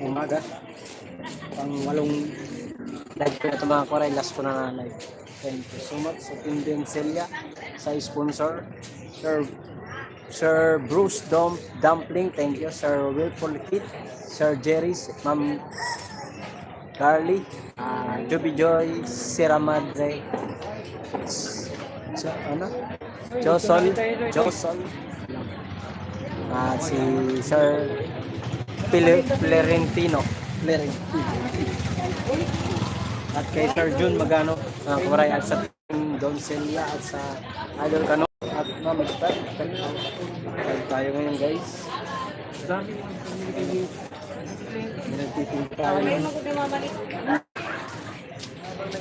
umaga. Pang walong live ko na ito mga koray. Last ko na na live. Thank you so much sa Team Dencelia, sa sponsor, Sir Bruce Dumpling, thank you. Sir Wilford Kit, Sir Jerry, Ma'am Carly, Joby Joy, Sierra Madre, Josol, si Sir Plerentino, at kay Sir Jun Magano, kumaray at sa Team Doncelia at sa Idol Kano at Ma'am Stad. Tayo ngayon guys.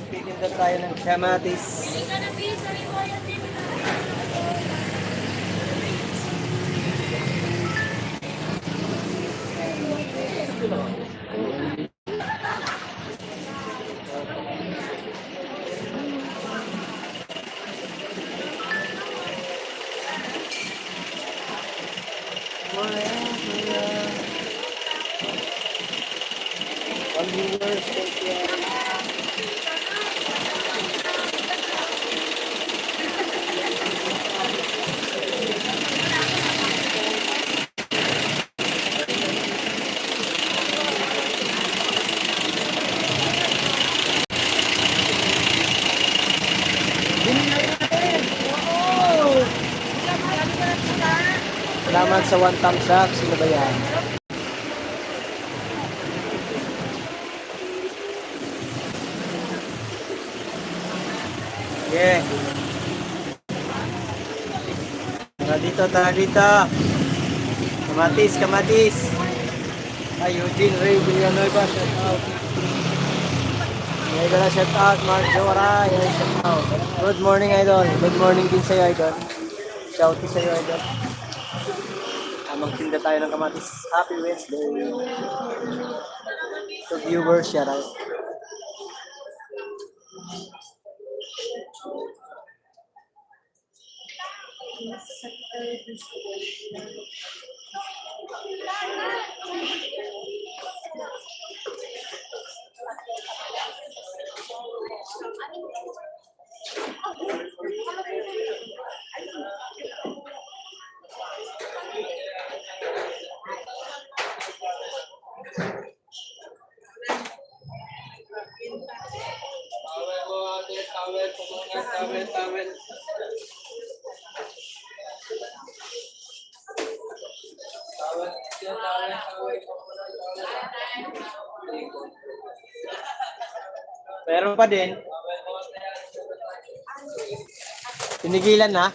Nagtitinda tayo ng kamatis. Salamat sa 1 thumbs up. Sino ba yan? Yeah. Tara dito. Kamatis. Ay, Eugene Ray Villanueva, shout out. Idol, shout out. Mark Jora, shout out. Good morning, Idol. Good morning din sa'yo, Idol. Shout out sa'yo, Idol. Magtinda tayo ng kamatis. Happy Wednesday. To viewers, shout out. Tawel. Meron pa din. Tinigilan na.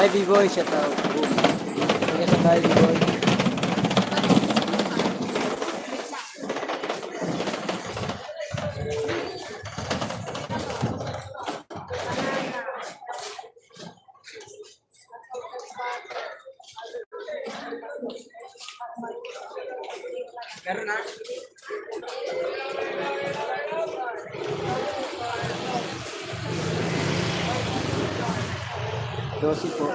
Ivy Boy, shout out. Sige sa Ivy Boy. Dosi po.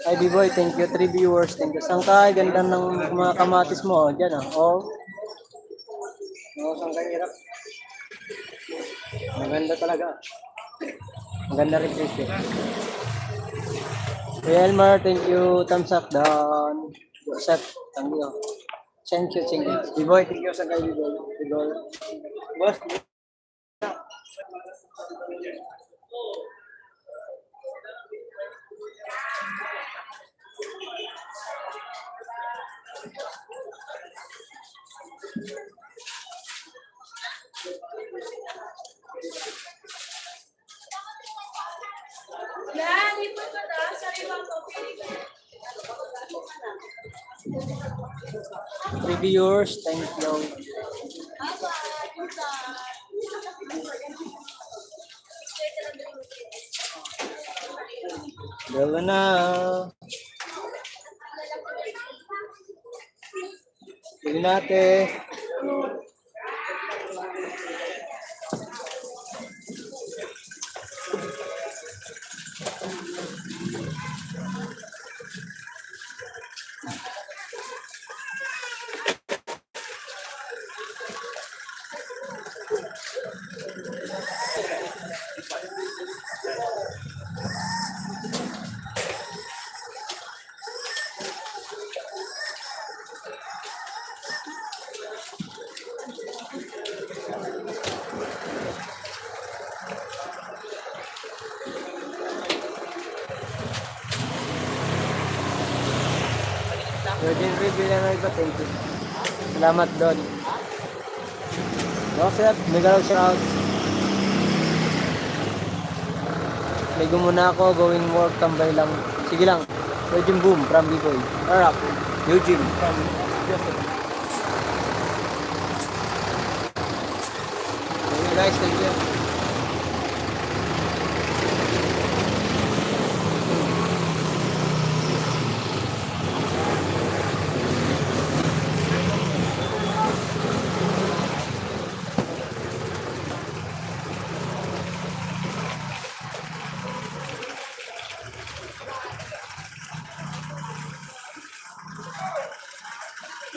Ay, B-Boy, thank you. 3 viewers, thank you. Saan ka? Ganda ng mga kamatis mo. Diyan ah. Oh. Oh, saan ka hirap? Maganda talaga. Maganda rin, Chris. Kuya Elmar, thank you. Thumbs up down. Joseph, thank you. Thank you, thank you. B-Boy, thank you sa kay B-Boy. B-Boy. Boss, reviewers, thank you. Dalawa na. Tingnan natin. Virgin Review na iba, thank you. Salamat doon. No, sir, megalaw shout. Ligo muna ako, going work, tambay lang. Sige lang. Virgin Boom from B-Boy. Arap. Eugene from Joseph. Thank you guys, thank you.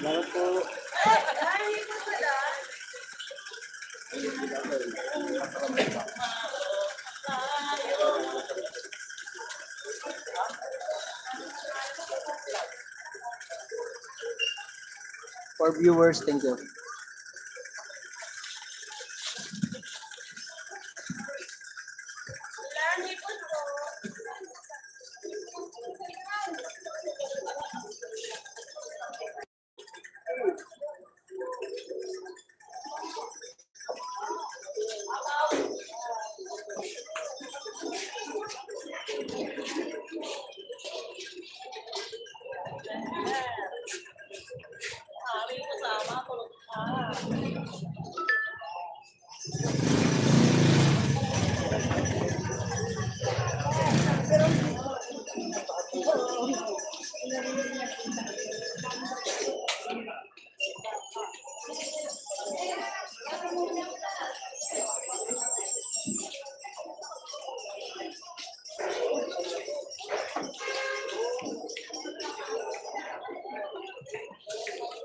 Salamat po. For viewers, thank you.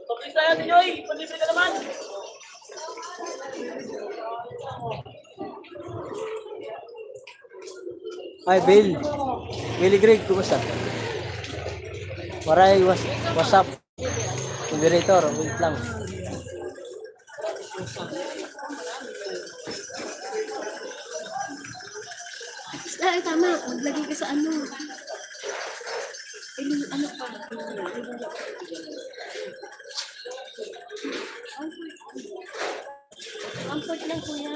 Pag-isa yan, Joy! Pag-libre ka naman! Hi, Bill. Billy Greg, kumusta? Maray, what's up? Moderator, wait lang. Ay, tama. Maglagay ka sa ano. Ano pa? Comfort lang, kuya.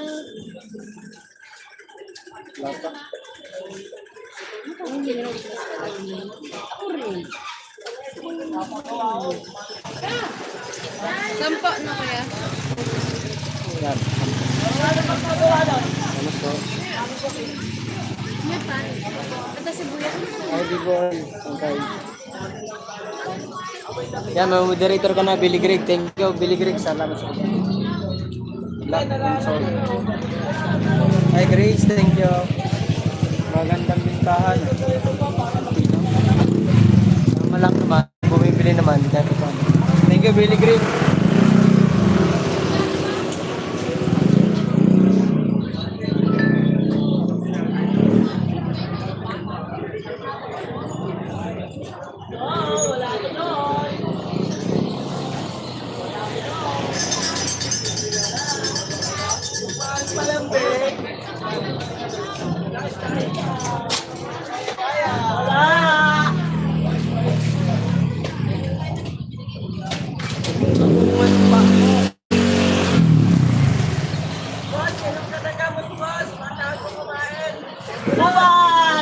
Lapa. Ako rin. Sampo na, kuya. Yan. Ano po? Yan pa. Ito sibuyas. Ay, di ko. Okay. Yan, mga moderator ka na, Billy Greg. Thank you, Billy Greg. Salamat sa iyo. Sorry. Hi, Grace. Thank you. Magandang bintahan. Tama lang naman. Bumibili naman. Thank you, Billy Greg.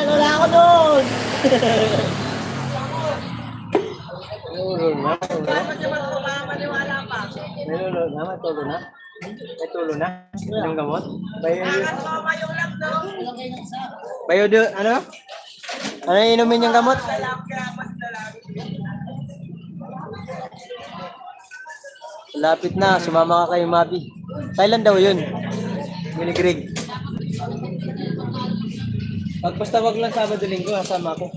Wala ako doon. Tulo na. Tulo na. May tulo na. May tulo na. Yung gamot. Bayo do, ano? Ano yung inumin yung gamot? Lapit na, sumama ka kay Mabi. Kailan daw yun? Billy Greg. Basta wag lang Sabado-Linggo, kasama ako.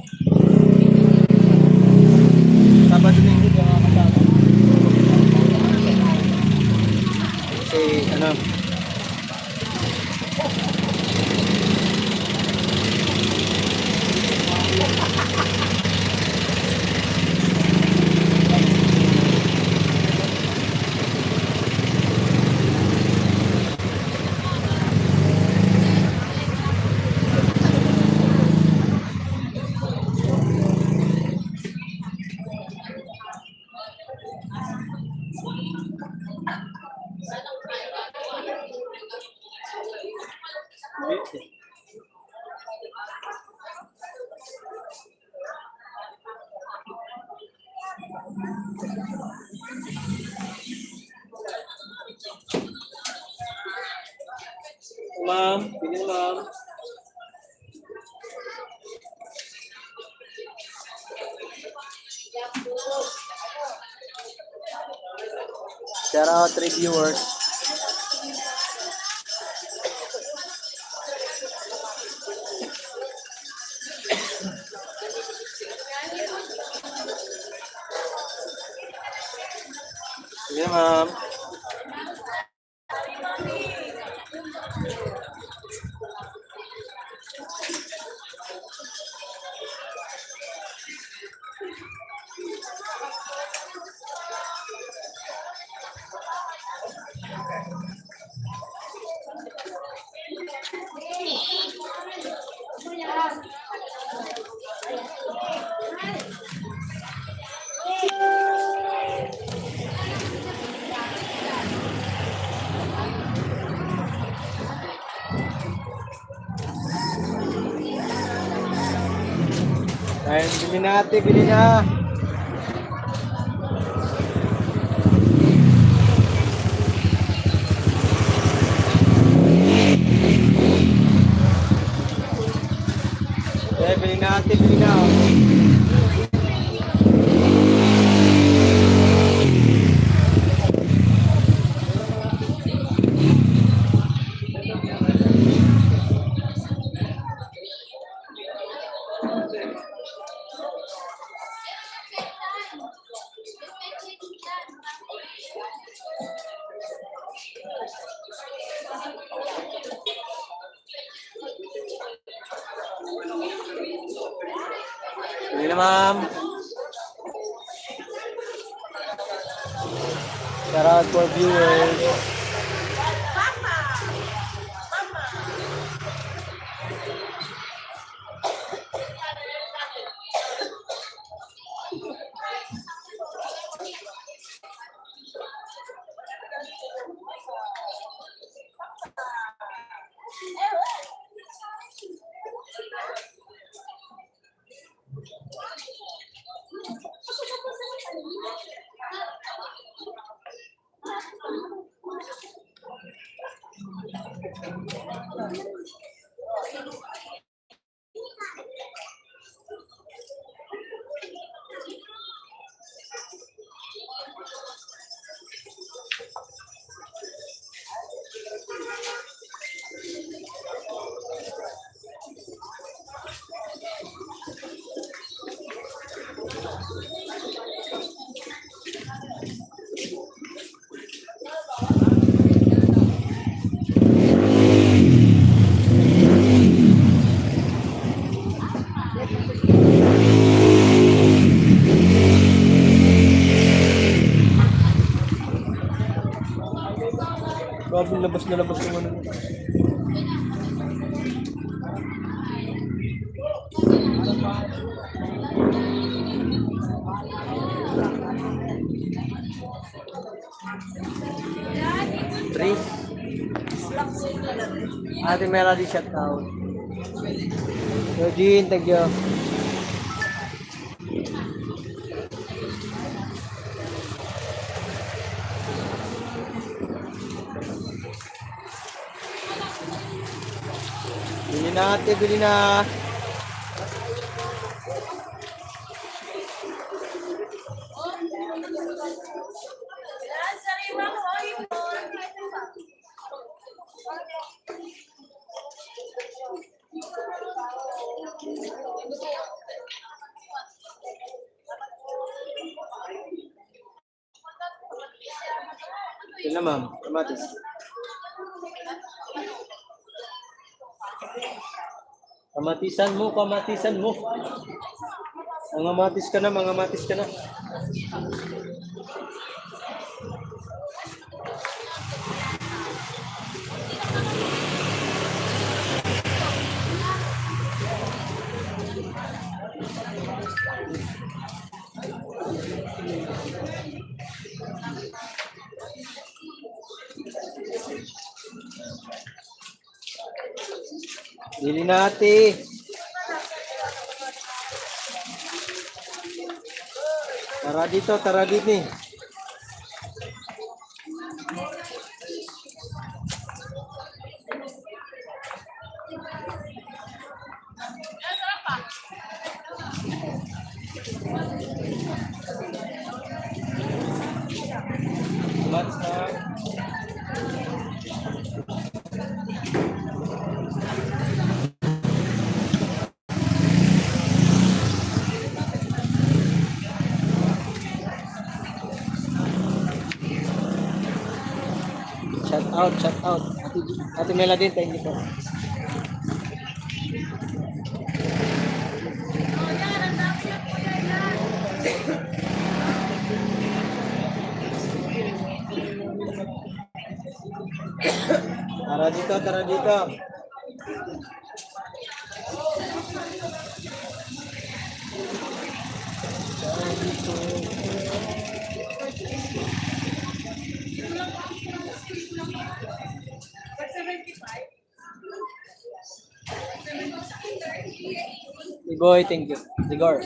Sabado-Linggo, di ako kasama. Kasi, ano, ma'am, pili ma'am. Shout out reviewers. Sige ma'am. Ayun, bili natin, bili na. Eh, bili natin, bili na. na, ma'am. Shout out for viewers. Grabe, labas na labas yung ano. Three. Ate Melody, shout out. Eugene, thank you. Bili na ate, bili na. Yun na, ma'am. Kamatis. Kamatisan mo, kamatisan mo. Mangamatis ka na, mangamatis ka na. Bili natin. Tara dito, tara dito. Shout out. Ate Melody, thank you po. Tara dito, tara dito. Boy, thank you. Sigor.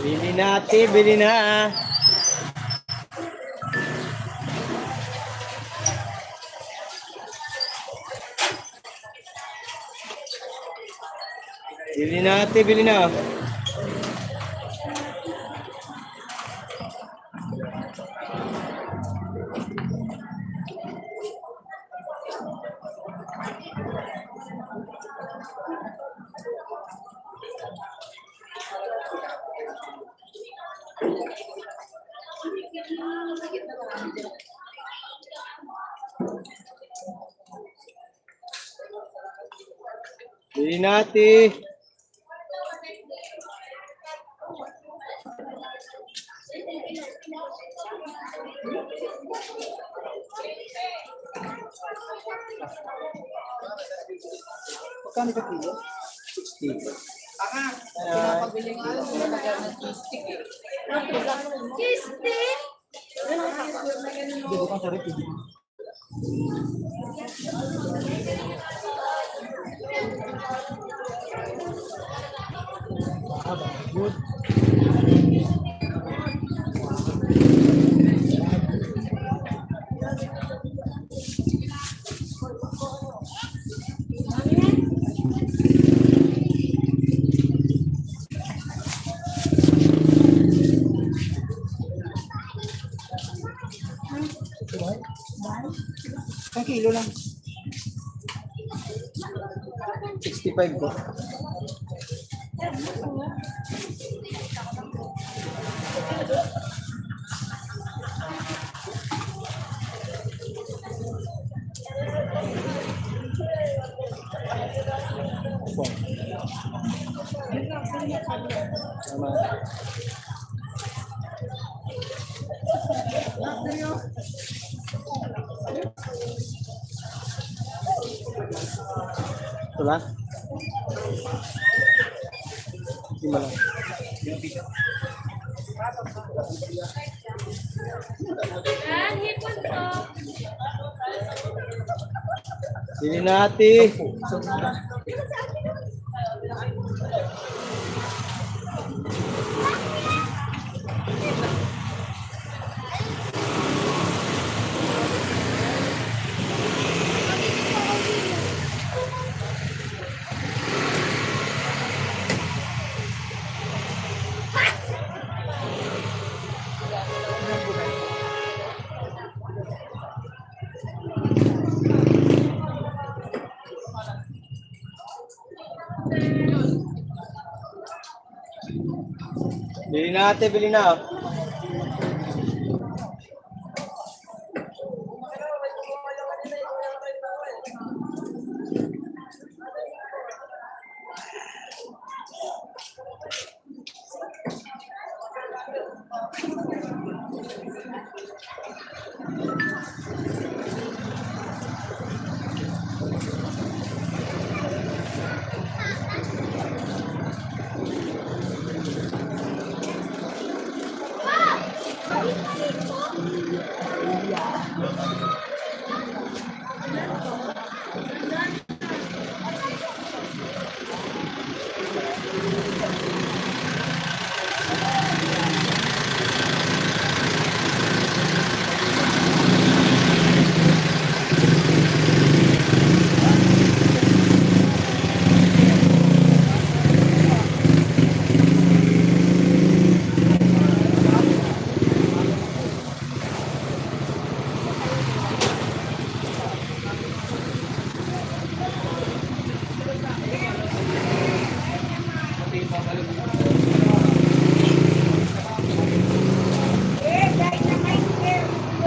Bili natin, bili na. Bili natin, bili na. Bili natin. Magkano ka kilo? 60. Good. Isang kilo lang. 65 po. Po. Tama. Ito ba? Lima lang. Yan, hipon to. Bili natin. Bili natin, bili na.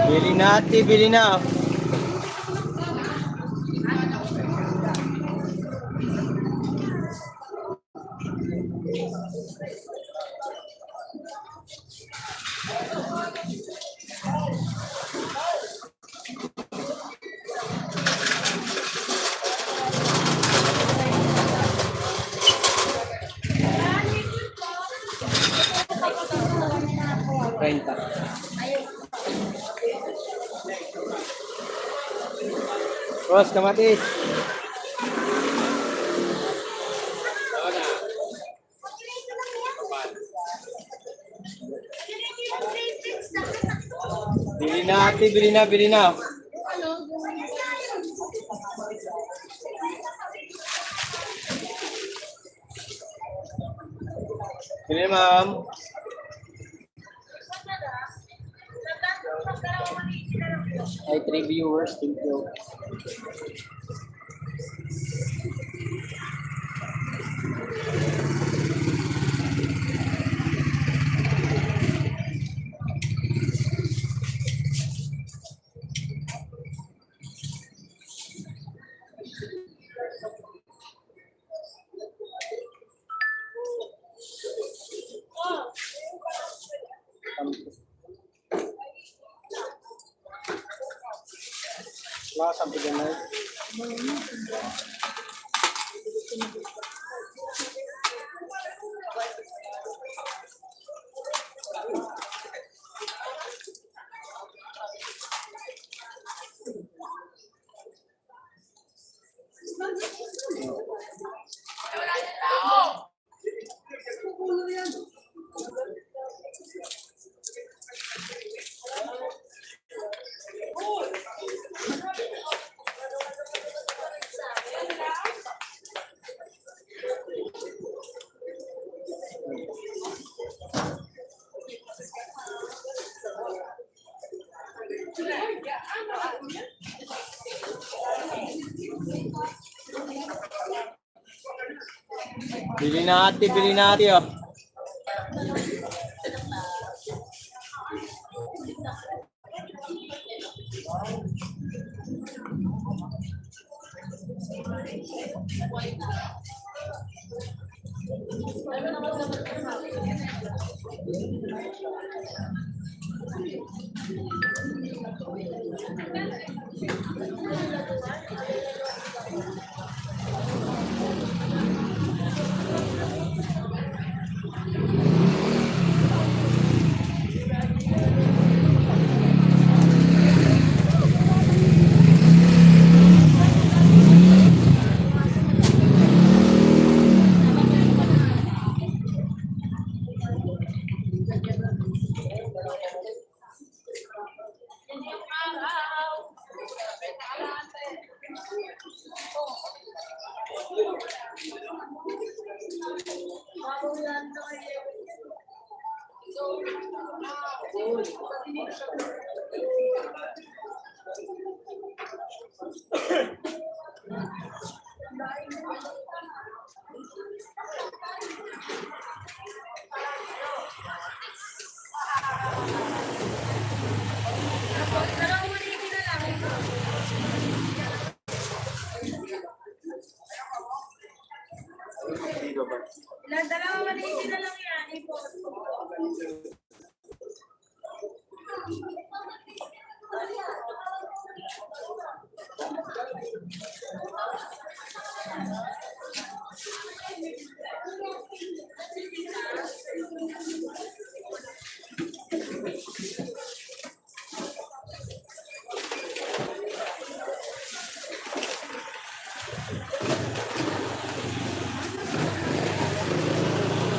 Bili natin, bili na. Renta. Boss, kamatis. Bili natin, bili na, bili na. Bili na, ma'am. Ay, 3 viewers. Thank you. Lasa bigyan na. Bili natin oh. Ilan dalawa maliki na lang yan. Ipon.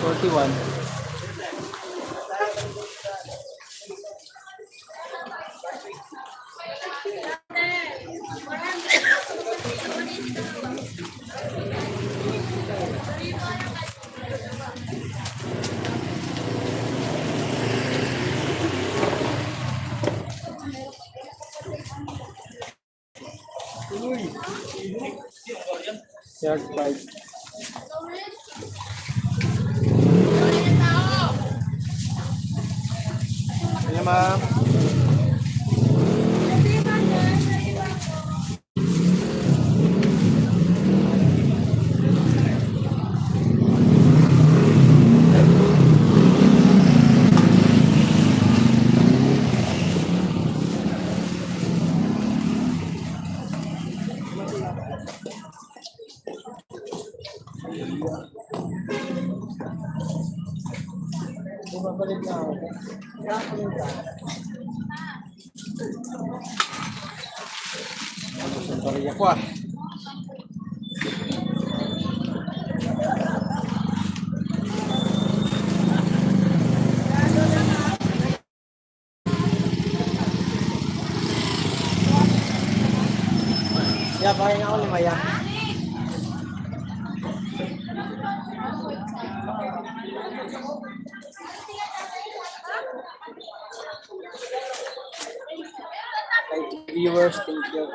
$41. Yard price. Ayan, ma'am. Bumabalik na ako. Sorry ako ah. Yeah, pahin ako lumaya. Viewers, thank you.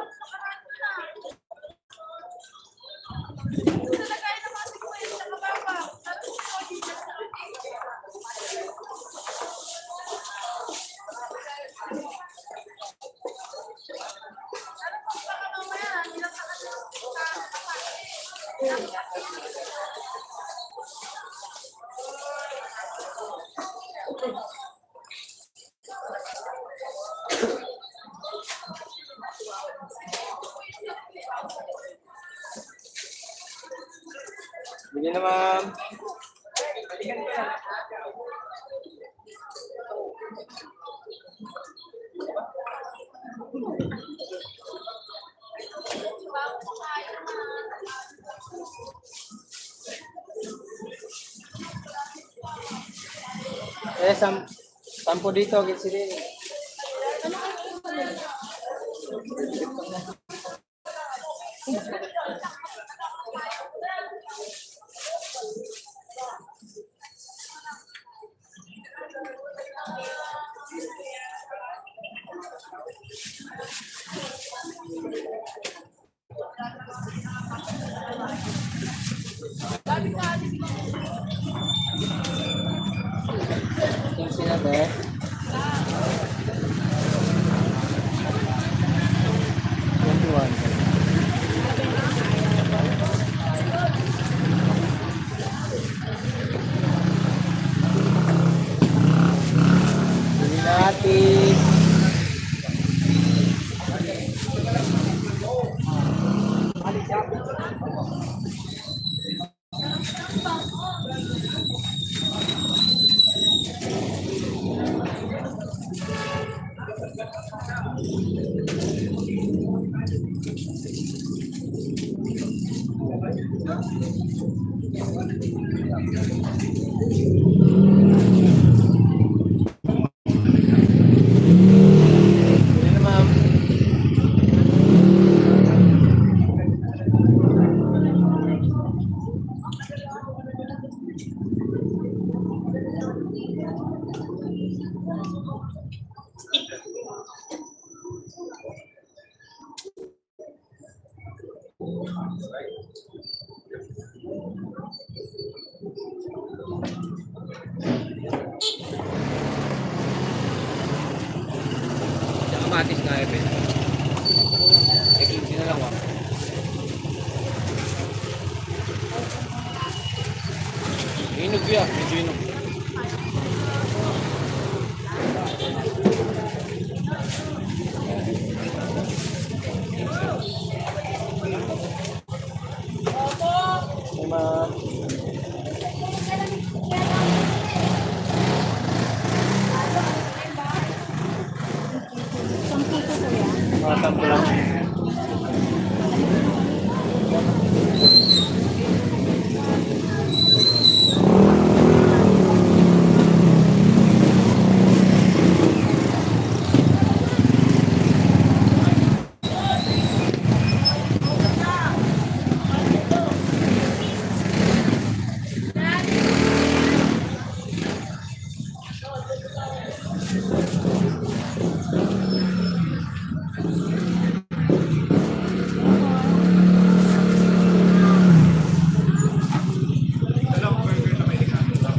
Sige na, ma'am. Sampo dito, gitsi din. Gitsi na, be. Bili natin. Bili na, ma'am. Kamatis na epin. Ekin na lang ah. Inog ya, medyo inog. Sige, ma'am. Sampo lang.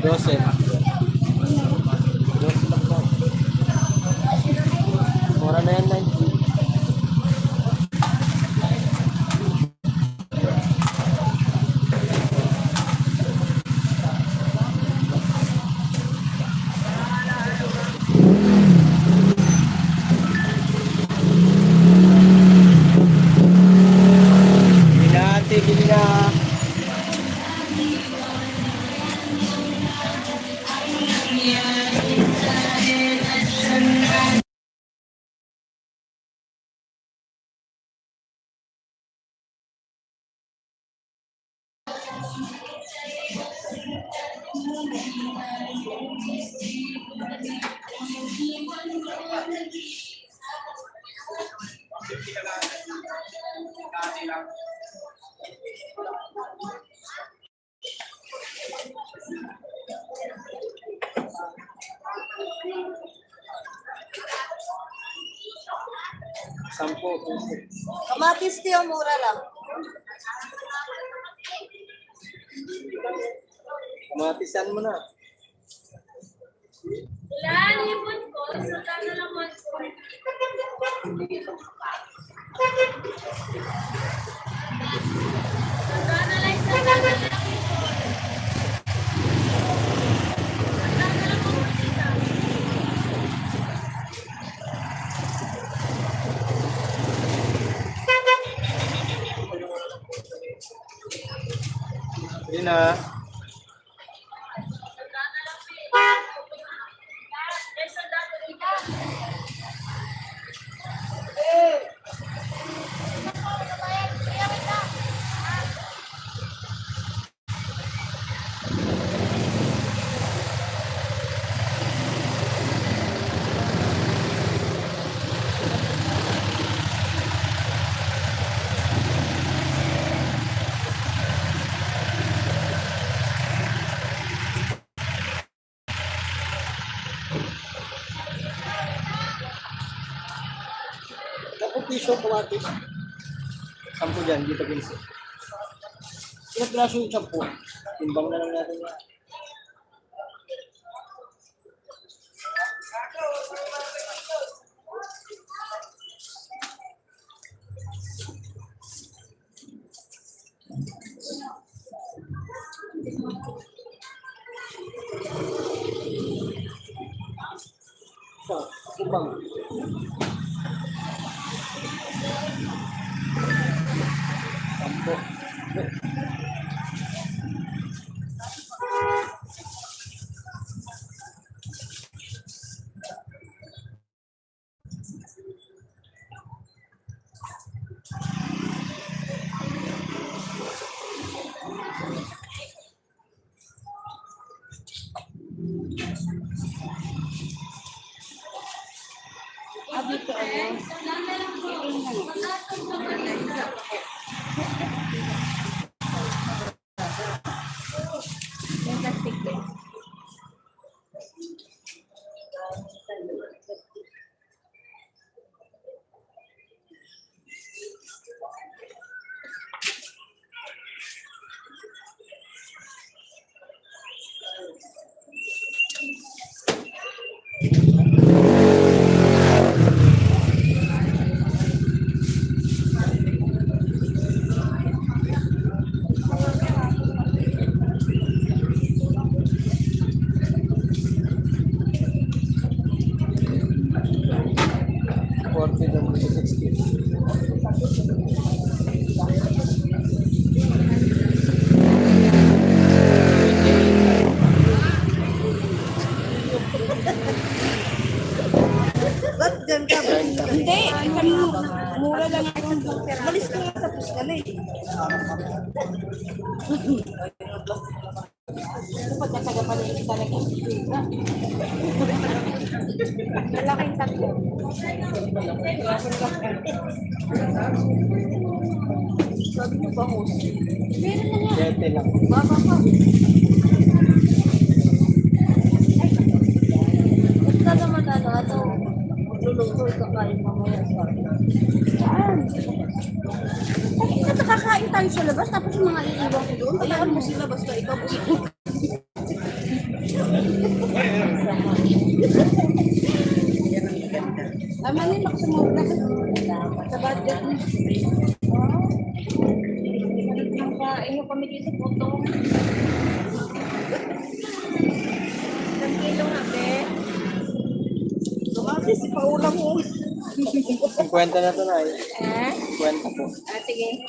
Dose. Dose lang daw. Mura na yan, 90. Bili na. Sampo. Kamatis tiyo, mura lang. Matisan mo na. Ilan, ipon ko. Saka na naman ko. Saka na lang, saka na lang. Saka na lang po kita. Yun na. Kapag piso kamatis. 10 dyan, dito 15. Ilang piraso yung 10? Timbang na lang natin yan. So, timbang. Sampo. Ba't dyan ka? Hindi, mura lang ako. Malis ka nga tapos ka na eh. Ano pag natagapan na yung talaga? Malaking takbo. Sabi mo ba host? Meron na nga. 7 lang. Baba pa. Basta naman ano, magluluto ikakain mamaya sa saan? Ay, nakakain tayo sa labas tapos yung mga iiwan ko doon. Ayaan mo sila basta ikaw po. Tama din, maksumula ka sa budget mo. Nakain mo kami dito po ito. 1 kilo nga, be. Kamatis, ipaulam mo. 50 na to na eh. 50 po. Sige.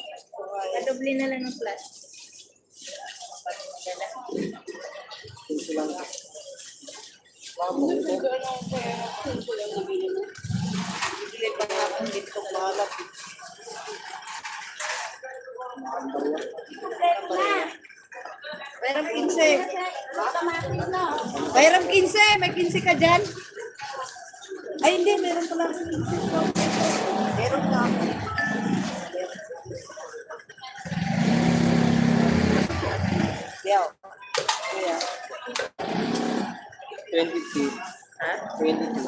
Kadoble na lang ng plus. 15 lang. Bili pa nga akong dito malap. Mayroong 15. Mayroong 15. May 15 ka dyan? Ay, hindi. Meron pala akong 15. Meron ka ako. Yaw. Kuya. 23. Ha? 22.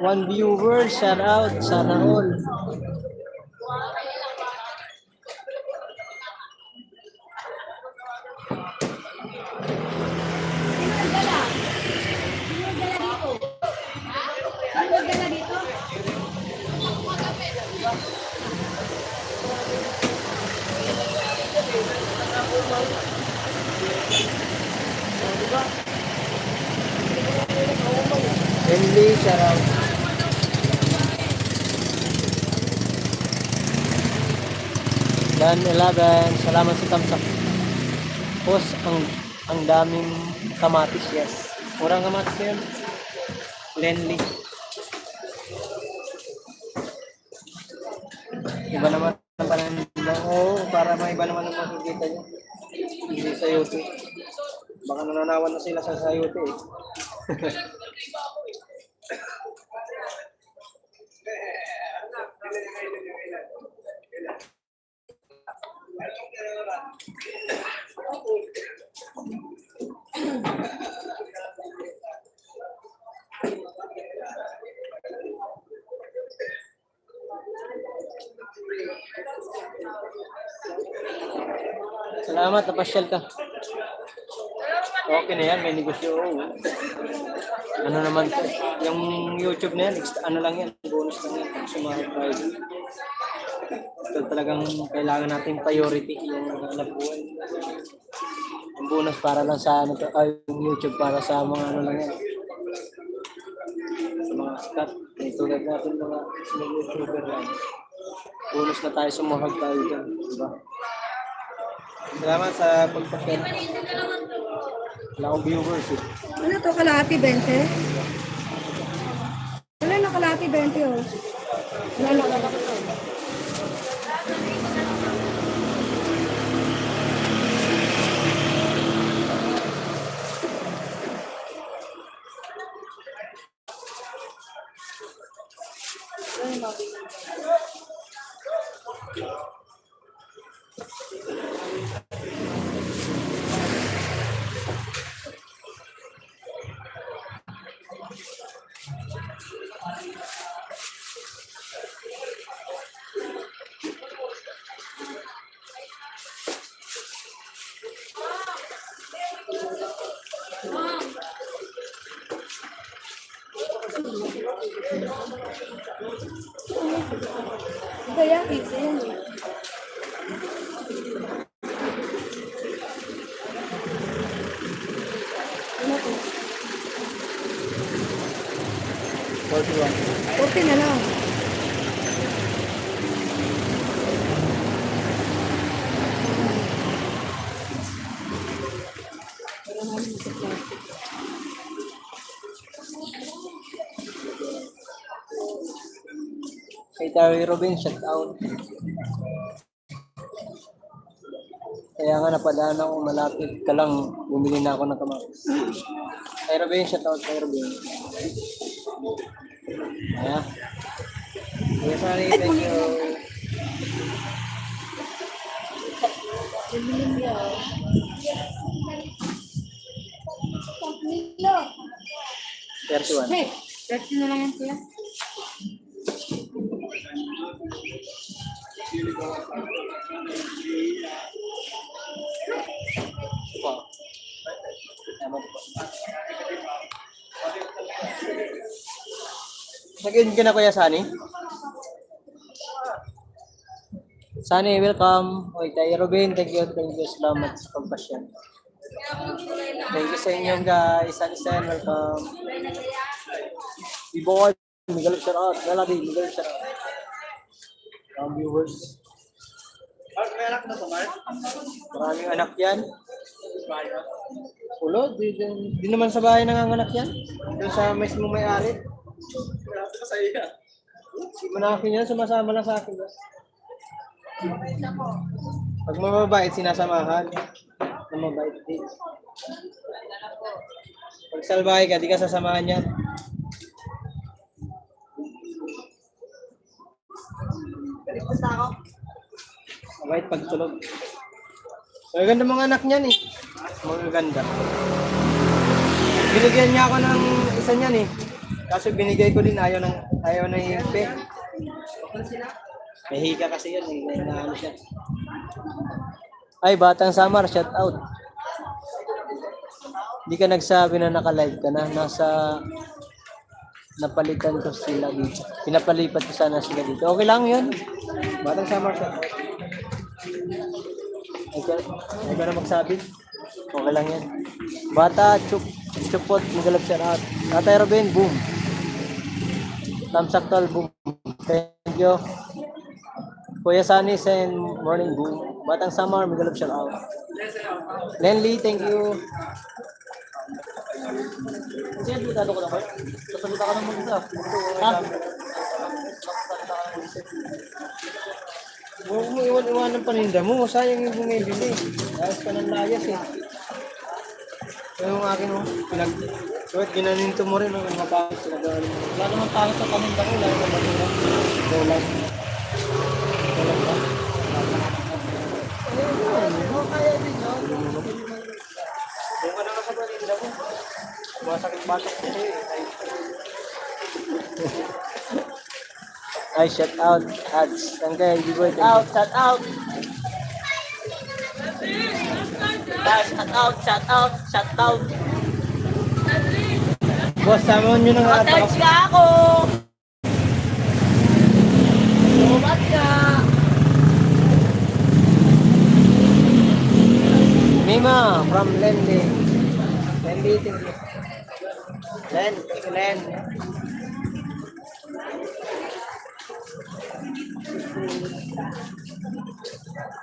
1 viewer, shout out, sana all. Emily, shout out. Dan 11, salamat sa tamsak. Boss, ang daming kamatis, yes. Murang kamatis na yun. Lenly. Iba naman ang pananandang. Oo, para may iba naman ang makikita nyo. Hindi sayote. Baka nananawan na sila sa sayote eh. Salamat, napasyal ka. Okay na yan, may negosyo. Ano naman to? Yung YouTube na yan, ano lang yan, bonus lang yan. Sa mga Friday. Ito talagang kailangan nating priority yung hanap buhay. Yung bonus para lang sa ano to, yung YouTube para sa mga ano lang yan. Sa mga scat, tulad natin mga YouTuber lang. Bonus na tayo, sumuhag tayo dyan. Diba? Salamat sa pagpapel. Wala akong viewers eh. Ano to, kalahati 20? Wala na kalahati 20 oh. Wala na kalahati 20. Kaya kasi yan eh. Ano to? 41. 40 na lang. Kay Terry Robin, shout out. Kaya nga napadaan ako, malapit ka lang, bumili na ako ng kamatis. Kay Robin, shout out kay Robin. Ayan. Yes, sorry, thank you. No. 31. Hey, 30 na lang yan kuya. Wow. Tama po. Nag-end ka na Kuya Sunny? Sunny, welcome. Okay, tayo Robin, thank you. Salamat sa pagpasyan. Thank you sa inyo guys. Sunny, welcome. B-boy, Miguel shout out. Melody, Miguel shout out. Ang viewers. Mark, may anak na to, Mark? Maraming anak yan. Ulo, di naman sa bahay nanganganak yan. Doon sa mismo may-ari. Sa iya. Manakin yan, sumasama lang sa akin. Pag mababait, sinasamahan. Na mabait din. Pag salbahe ka, di ka sasamahan yan. Mabait pagtulog. Magaganda mga anak niyan eh. Magaganda. Binigyan niya ako ng isa niyan eh. Kaso binigay ko din, ayaw ng himpe. May hika kasi yan, ano siya. Ay, Batang Samar, shout out. Hindi ka nagsabi na naka-live ka na. Napalitan ko sila dito. Pinapalipat ko sana sila dito. Okay lang yun. Batang Samar, shout out. Ay ka na magsabi. Okay lang yan. Bata, chupot, magalap shout out. Tatay Robin, boom. Tamsaktal, boom. Thank you. Kuya Sunny, send morning, boom. Batang Samar, magalap shout out. Lenly, thank you. Kasi dito ko na ba? Sasalita ka ng mag-isa. Ha? Huwag mo iwan ng paninda mo. Sayang yung bumibili. Layas ka ng layas eh. Kaya yung akin mo, Suwet, ginaninto mo rin. Mapakit sila gawin mo. Wala naman pangit sa paninda ko. Lalo na basura. Dolan. Dolan ba? Kaya din yun. Yung ka na nga sa paninda mo. Masakit-basak ko sa'yo eh. Ay, shout out. Ads. Saan kayo? Shout out, shout out. Shout out. Boss, sama nyo na nga. Touch ka ako! Lumat ka! Mima from Lendy. Lendy, thank you. Len.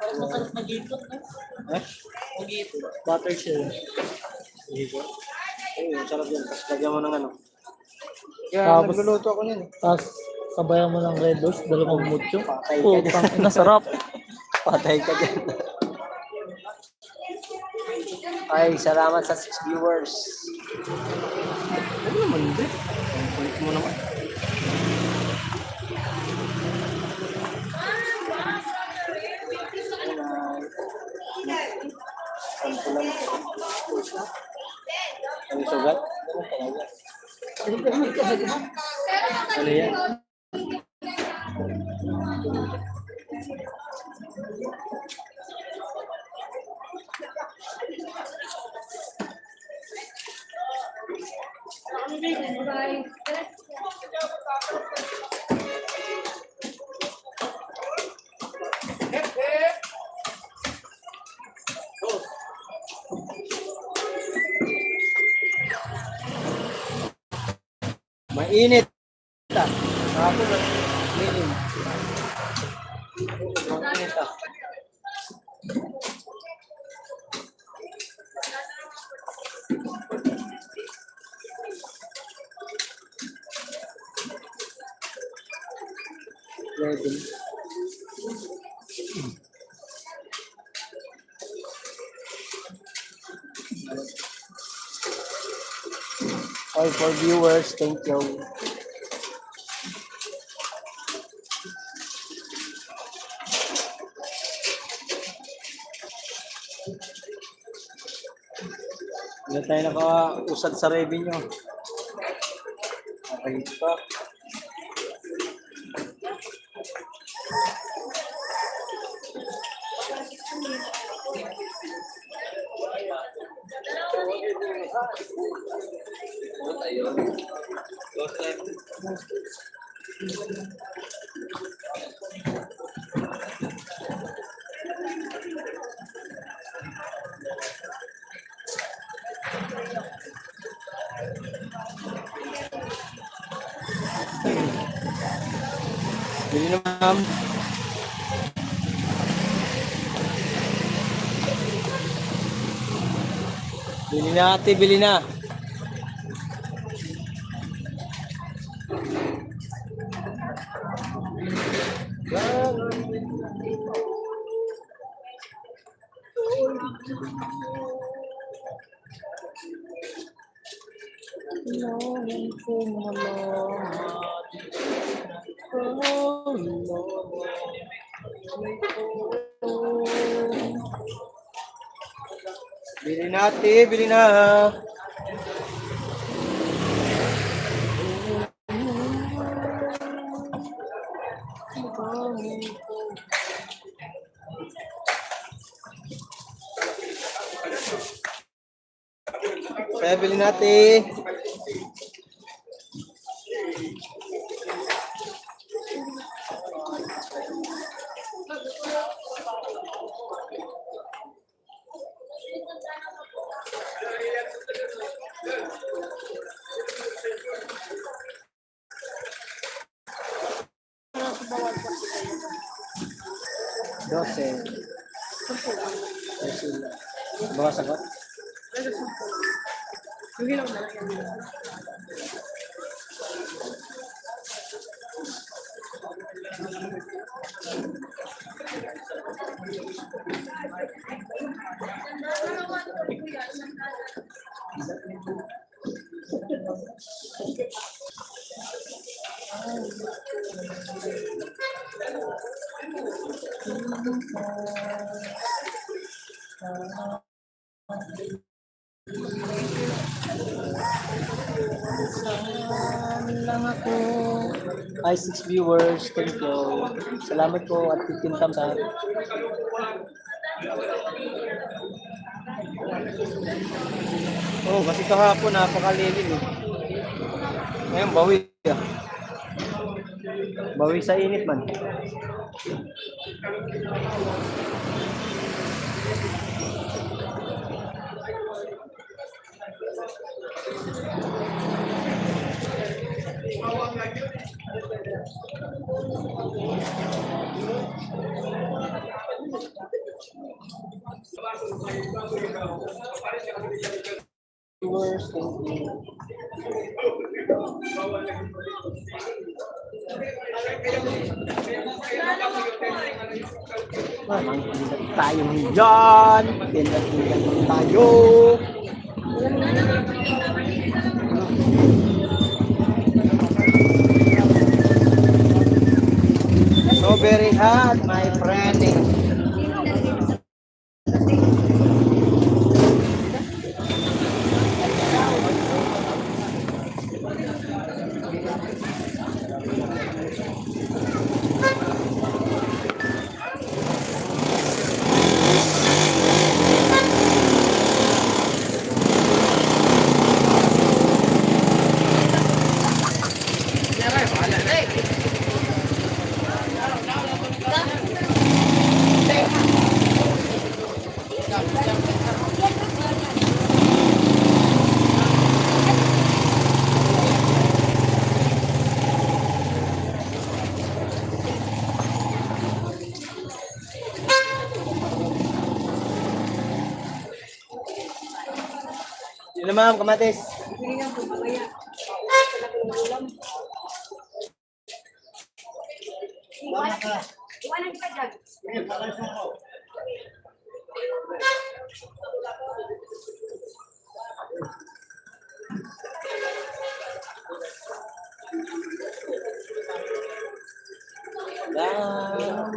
Parang masarap na gipot, no? Eh? Magipot. Butter shell. Dito. Oo, sarap yan. Tapos lagyan mo ng ano. Kaya Tapos- nagluluto ako niyan. Tapos, sabayan mo ng red sauce, dalawang mucho. Patay ka Oh, dyan. tang ina, sarap. Patay ka dyan. Ay, salamat sa 6 viewers. Ano naman din? Kulit mo naman. Sampo lang. Ang sugat? Ganun talaga. Ano yan? Mainit. Ako na. Mainit. Mainit ah. Ready. All for viewers, thank you. Hindi tayo nakausad sa revenue. Okay pa. Bili na ma'am. Bili na ate, bili na. Bili na ate, bili na. Kaya bilhin natin. Para sa bawal po kayo. 12. Bawas ako. Lang ako. Hi, 6 viewers. Thank you. Salamat po at 15 thumbs up. Oh, kasi kahapon napakalilim eh. Ngayon bawi. Bawi sa init man. Viewers, thank you. Mangingat tayo dyan. Pinag-ingat tayo. So very hot, my friend. Sino ma'am, kamatis? Iwanan ka dyan. Lang.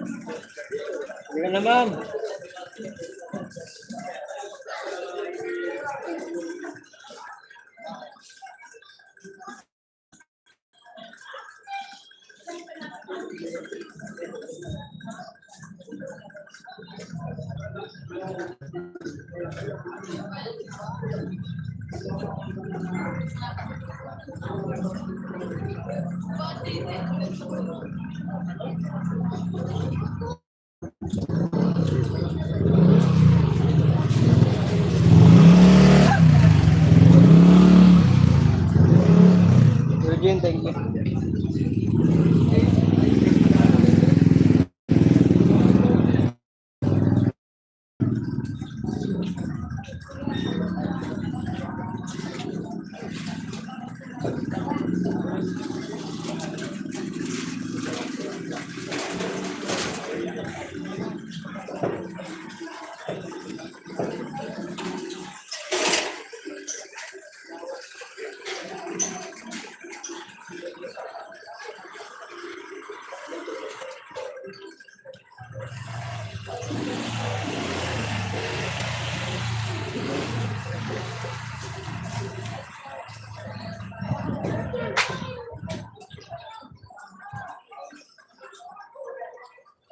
Hindi ka na, ma'am. Eugene, thank you.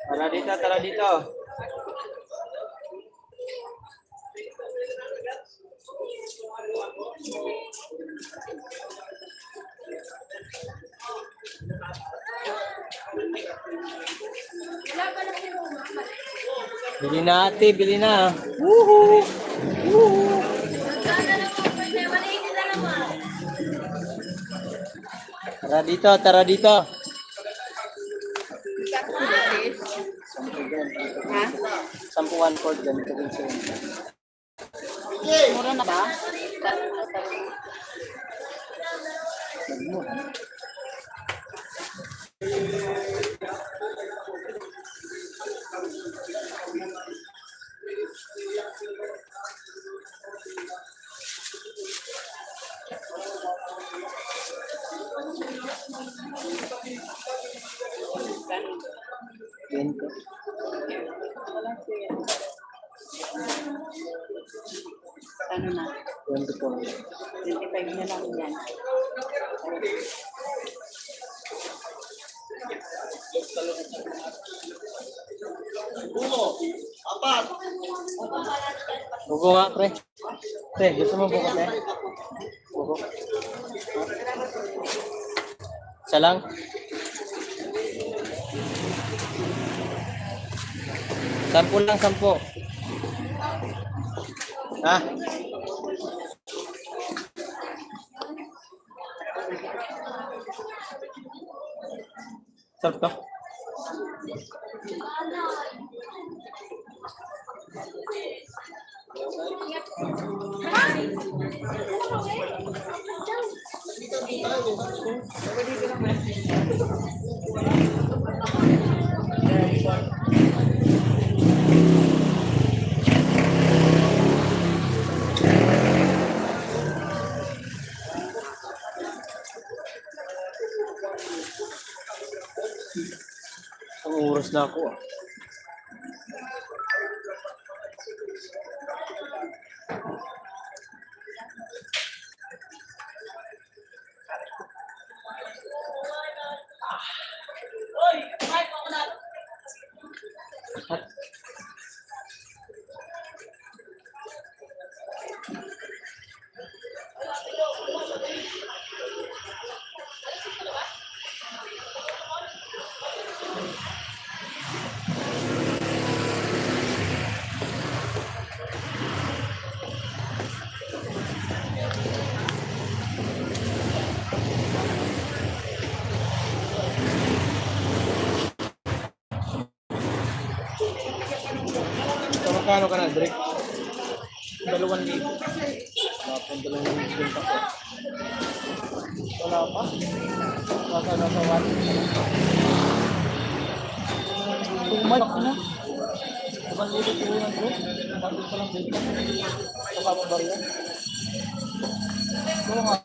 Tara dito, tara dito. Bili na ate, bili na. Woohoo! Woohoo! Tara dito, tara dito. Ha? Sampuan for ganito din siya. Mura na ba? Ganito. Ano na? 24. 25 na lang yan. Buko nga, pre. Pre, gusto mo buko, pre? Buko. Isa lang? Sampu lang, sampu. Ha? Sarap to? Ang oras na ako ah. So, magkano ka na, Drake? 2,000. Tapos 2,000 pa ko. Wala pa? Nasa 1. Tumak na. 2,200 bro. Bakit pa lang benta? Kapag barya. Oo nga.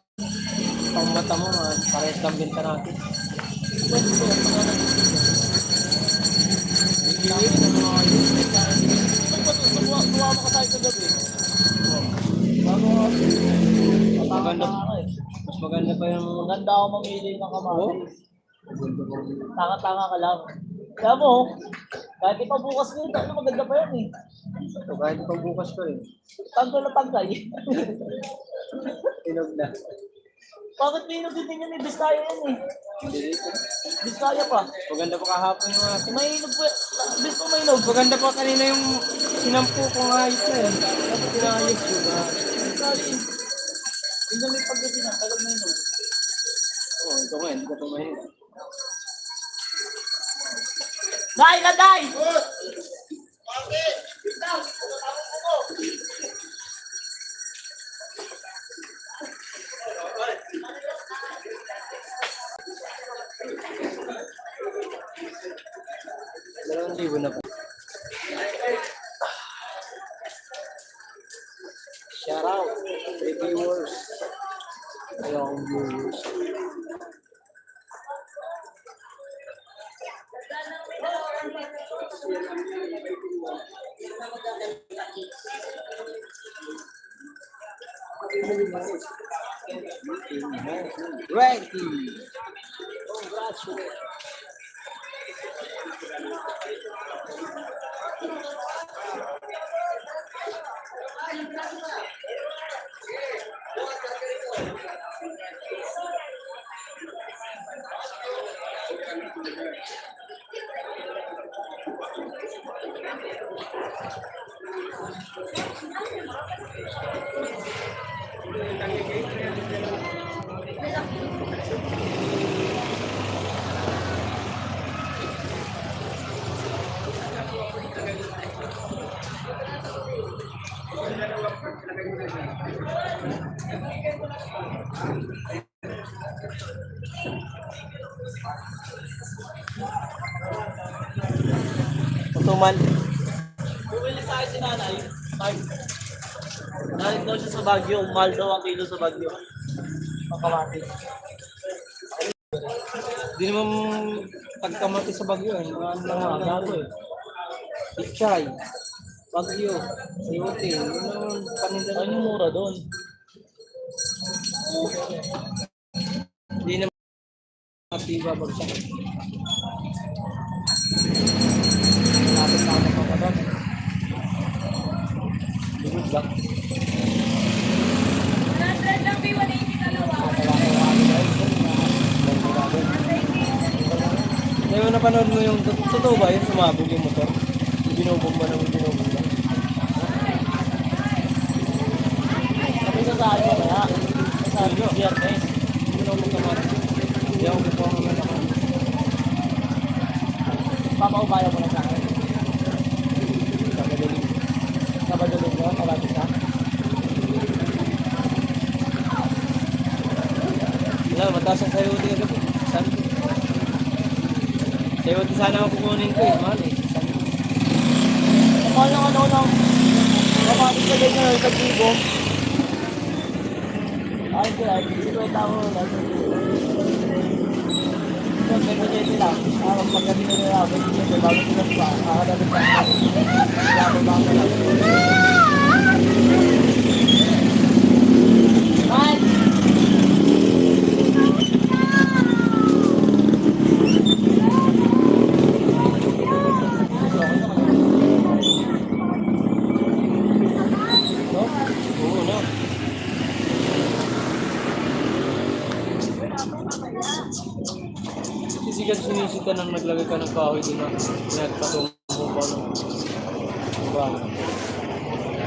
Pang mata mo, parehas lang benta natin. maganda. Mas maganda pa yung... Maganda ako mamili ng kamatis. Tanga-tanga ka lang. Kaya mo, kahit ipabukas mo ito, ano maganda pa yan eh. So, kahit ito bukas ko eh. Tanto na tangkay. Tinog na. Bakit may inugin din yan eh? Biskaya yan eh. Biskaya pa. Maganda pa kahapon yung ating. May inog pa. Bis ko may inog. Maganda pa kanina yung sinampu kong ayos na eh. Tapos pinayos ko na. Biskaya eh. Yung gamit pagkasinan, tagal may inog. Oo, ito nga, hindi ka pa mahinig. Dai na dai! Dalawang libo na pa. Shout out, reviewers. Ayaw akong viewers. Ready. Congratulations. Tumal. Bumili sa akin si nanay. Naling daw siya sa Baguio. Mahal daw ang kilo sa Baguio. Ang kamatis. Hindi naman pagkamati sa Bagyo eh. Mga ano lang Ang ang gago eh. Ichay, Bagyo, Sayote, yun ang paninda. Ano yung mura doon? Hindi naman matiba bagsak. Lapit na ako pa doon. Bigod lang. 100 lang, B180 dalawa. Ngayon napanood mo yung totoo ba yung sumabog yung motor? Yung binubog ba naman binubog ba? Sabi ko sa akin kaya. Sabi ko, Biyernes. Binubog naman. Hindi ako kukuha ka man ako. Papaubaya mo na sa akin. Kapagaling. Kabadaling mo, kabati ka. Wala, mataas ang sayote kagabi. Sabi ko. Sayote sana ako kukunin ko eh. Mahal eh. Sabi ko. Kapal ng ano lang. Kapati ka din na sa tibo. Ay, kaya, hindi ko tao na sa tibo. So, may budget lang. Pagkabit na nila, may budget, bago sila pa. Kakadabit pa. Kaya ko ba ako lang. Man! Oo na. Kasi kasi sinisita nang naglagay ka ng kahoy doon na nagpatungo mo ba ng wow.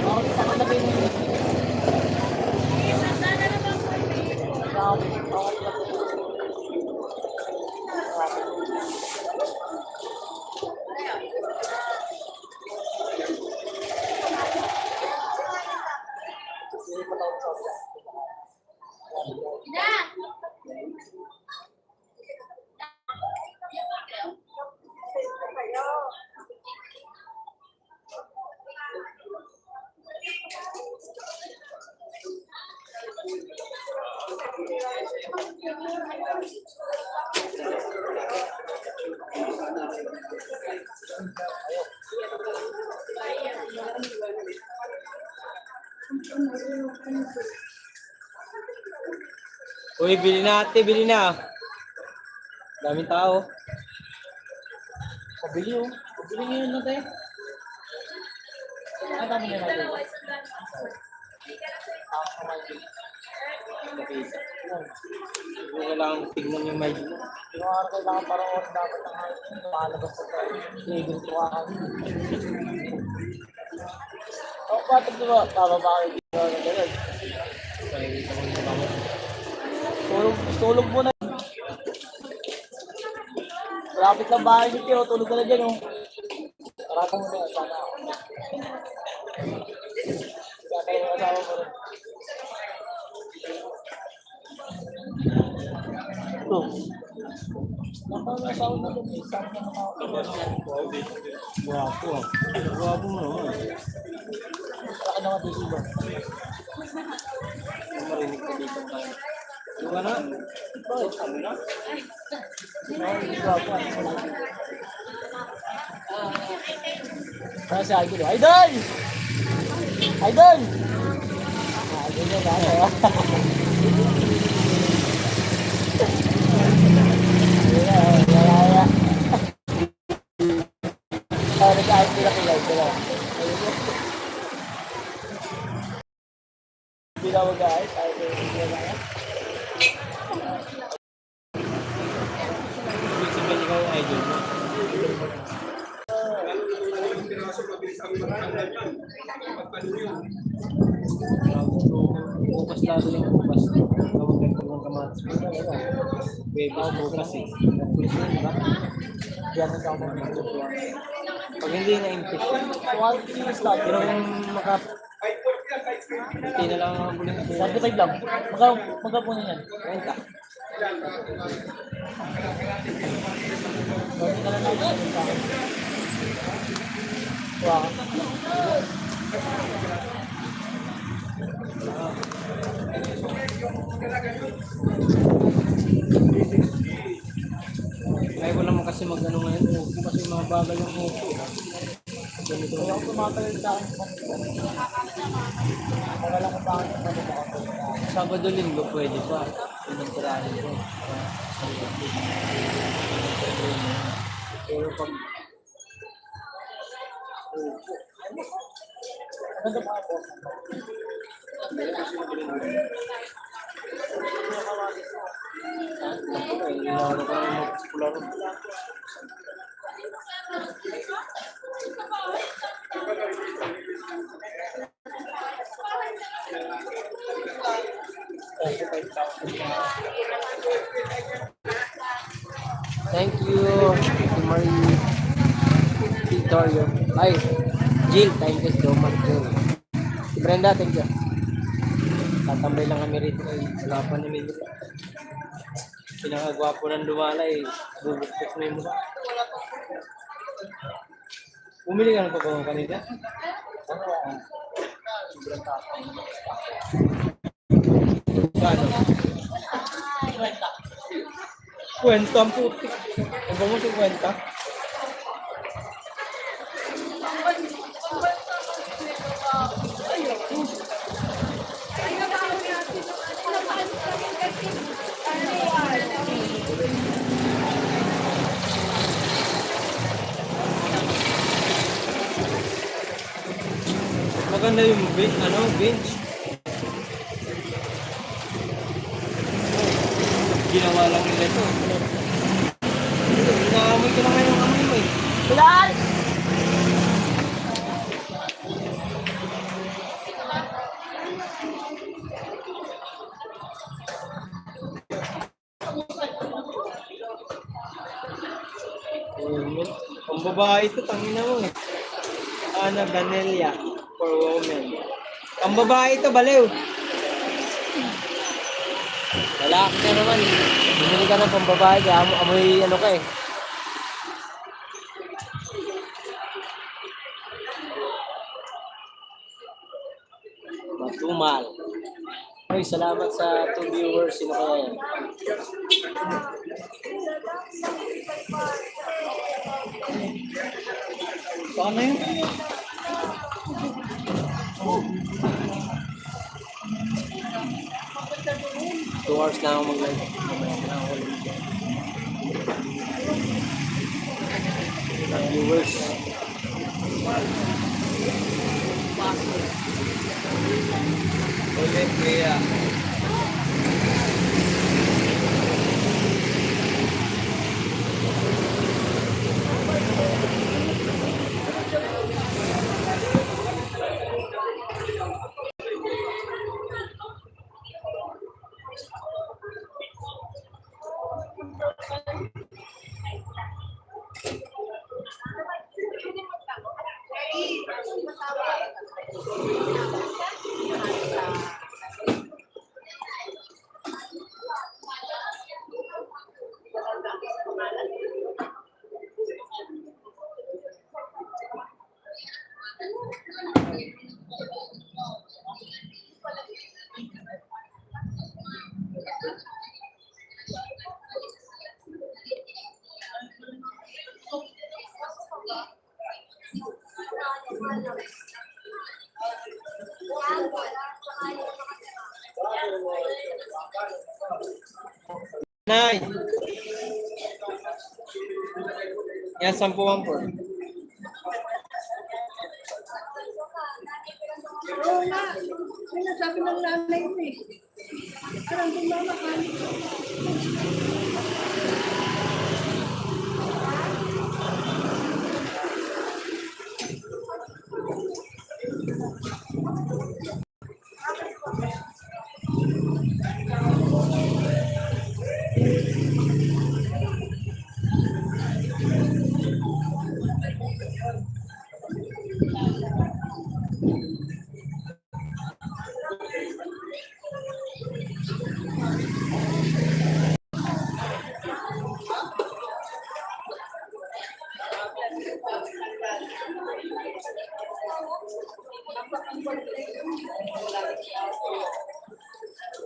Ako, kakadabit mo. Uy, bili na ate, bili na. Daming tao. Pabili oh. Pabili ngayon na tayo. Ang dami na natin. Hindi kailangan tignan yung mic. Yung araw kailangan parang oras dapat ang lumalabas sa flavor ko kakain. O, bakit diba? Tama ba kayo dito na gano'n? Tulog mo na. Malapit lang bahay ni Tio, tulog ka na dyan oh. Maraka mo na, sana ako. Kaya kayo ng asawa mo rin. Ito. Nakakasawa na rin. Saan ka nakakasawa? Guwapo ah. Guwapo mo naman. Saka naman dito ba? Marinig ka dito tayo. Yung ka na? Bakit? Sabi na? Ay, hindi ko ako. Kaya si Idol. Idol! Idol! Idol na ba? Nag-ayos nila kay Idol. Hindi na mag-ayos. Idol. Hindi na mag-ayos. Ibig sabihin ikaw yung idol mo. Bukas lalo yung bukas. Tawag ka ng kamatis. Bebas bukas eh. Yan ang sama ng Pag hindi na-impit. One piece lang. Pero kung maka... Hindi na lang ang buling. 35 lang. Magka po na yan. 30. Gawin ka na lang. Wow. Kaya ko naman kasi mag-ano ngayon. Kasi mga bagal yung upo. Ganito. Kaya ako tumatagal sa akin. Wala ko bakit sa kanila ako. Sabado linggo pwede pa. Yun ang tirahin ko. Pero pag Ano ba ako? Laro ka ng magpularo. Thank you, Marie Victoria. Ay, Jill, thank you so much. Jill. Si Brenda, thank you. Tatambay lang kami rito. Wala pa ni Milo. Pinakagwapo ng lumala eh. Bubuktot mo yung mukha. Bumili ka ng pagkakang kanina? Sobrang tapang. Gano? Kwenta ang putik. Ang bango si kwenta. Maganda yung bench. Ginawa lang nila ito. Inaamoy ko na nga yung amoy mo eh. Bilal! Ang babae ito, tangina mo eh. Ana Danelia for women. Ang babae ito, baliw. Lalaki ka naman. Bumili ka ng pambabae, kaya amoy ano ka eh. Matumal. Ay, salamat sa 2 viewers. Sino kaya yan? Paano yun? 2 hours na ako mag-live. Mamaya na ako ulit. Ilang viewers. Ulit, kaya. Nay! Yan, 10 po. Oo nga. Sinasabi ng nanay ko eh. Parang kung mamakan.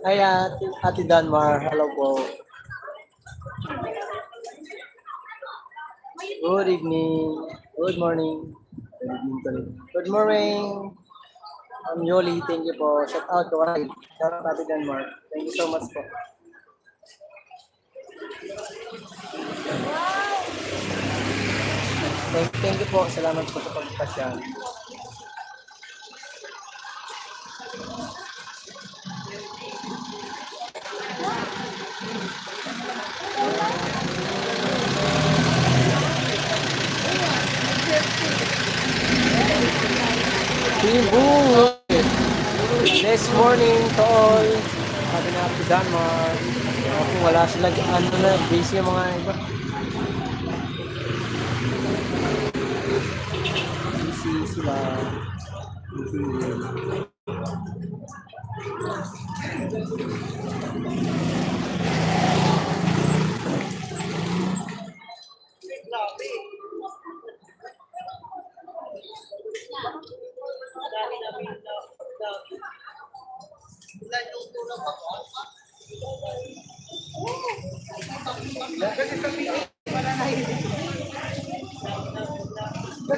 Hi, Ate Danmar. Hello po. Good evening. Good morning. Good morning. I'm Yoli. Thank you po. Shout out to Ray. Shout out Ate Danmar. Thank you so much po. Thank you po. Salamat po sa pagpasya. This morning to all. Sabi na Ate Danmar. Kung wala sila, ano na, busy yung mga iba. Busy sila. Busy.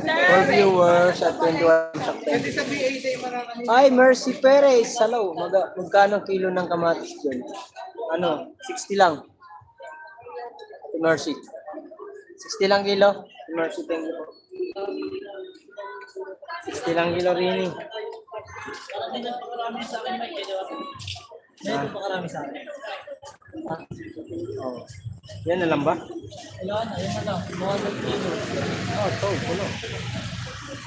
For viewers at 21 September. Ay, Mercy Perez. Hello. Magkano kilo ng kamatis dyan? Ano? 60 lang. Mercy. 60 lang kilo. Mercy, thank you po. 60 lang kilo rin eh. Napakarami sa akin. Oh. Yan na lang ba? Wala na, yan na lang. Mga 2 kilo. Oh, ito, puno.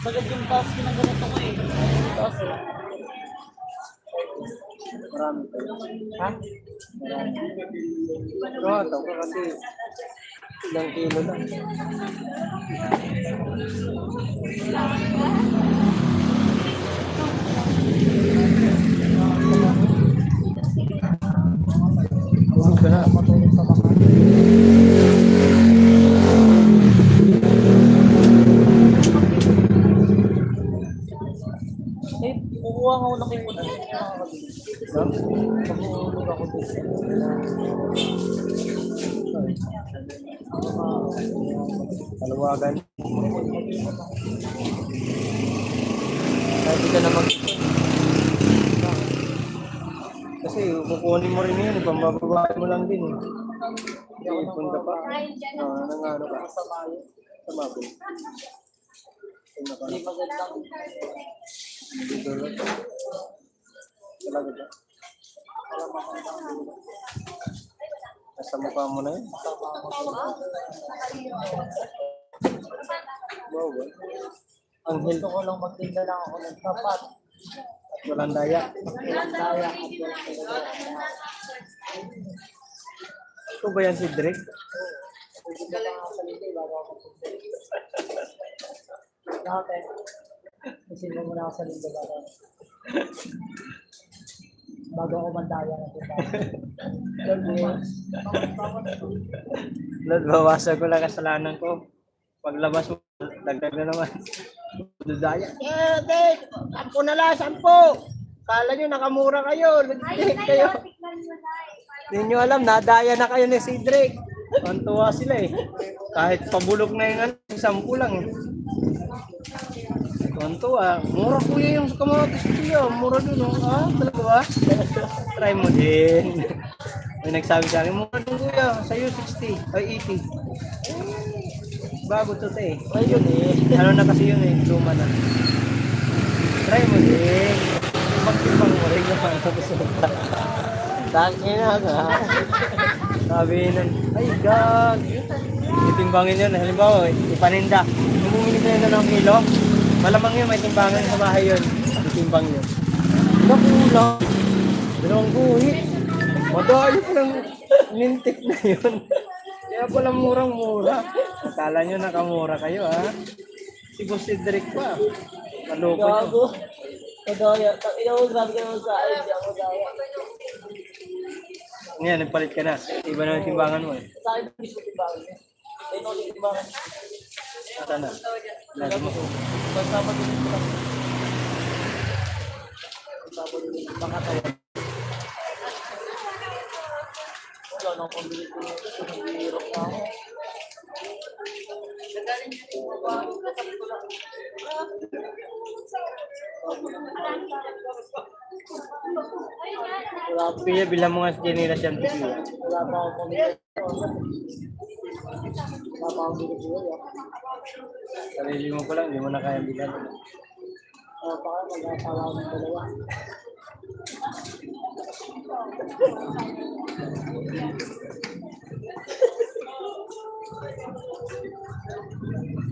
Sagad yung task ko ng ganito ko eh. Task eh. Marami pa yun. Ha? Marami. Ito ka kasi ilang kilo lang. Tulog ka na. Matulog sa baka. Eh, kukuha nga ako ng kipunan. Pag-uulog ako dito. Palawagan. Kahit di ka na mag... Kasi kasi kukunin mo rin yun, pambababa mo lang din. Ipon ka pa. Nangano ka. Masama yun. Tama ba? Hindi magandang Dito lang. Talaga ba? Nasa mukha mo na yun. Wow, ba? Ang gusto ko lang magtinda lang ako ng tapat. at walang daya. Walang daya at walang daya. Ito ba yan si Drake? Hindi ka lang sa lili, bago ako magtinda. Dati, isin mo muna ako sa lili bago ako mandaya ng tinda. Lord, bawasan ko lang kasalanan ko. Paglabas mo, dagdag na naman. Dudaya. Dek! 10 na lang, 10! Kala nyo, nakamura kayo. Nag-take kayo. Hindi nyo alam, nadaya na kayo ni si Drake. Tuwa sila eh. Kahit pabulok na yung 10 lang eh. Tuwa. Mura kuya yung kamatis kuya. Mura dun oh. Ah, talaga ba? Try mo din. May nagsabi sa akin, mura dun kuya. Sa'yo 60 ay 80. Bago to eh. Ayun eh. Ano na kasi yun eh, luma na. Try mo din. Magtimbang mo rin naman sa resulta. Tangin na ka. Sabi nun, ay God. Itimbangin yun. Halimbawa, ipaninda. Kung bumili ka na ng kilo, malamang yun, may timbangan sa bahay yun. Itimbang yun. Nakulang. Dalawang guhit. Madali pa lang mintik na yun. Kaya pala murang-mura. Akala nyo nakamura kayo ha. Si Boss Cedric pa. Maloko nyo. Gago. Madaya. Ikaw, grabe ka naman sa akin. Hindi ako daya. Ngayon, nagpalit ka na. Iba na yung timbangan mo eh. Sa akin, hindi ko timbangan niya. Ay, no, hindi timbangan. Ata na. Lagi mo. Pagsama din ito lang. Pagsama din ito. Pakatawan. Wala nang pambili ko. Naghihirap na ako. Wala po kaya, bilang mo nga si Jenny siyang tigilan. Wala pa akong pambili. Wala pa akong pambili ko. Sarili mo pa lang, hindi mo na kaya bilan. Baka mag-asawa ko ng dalawa.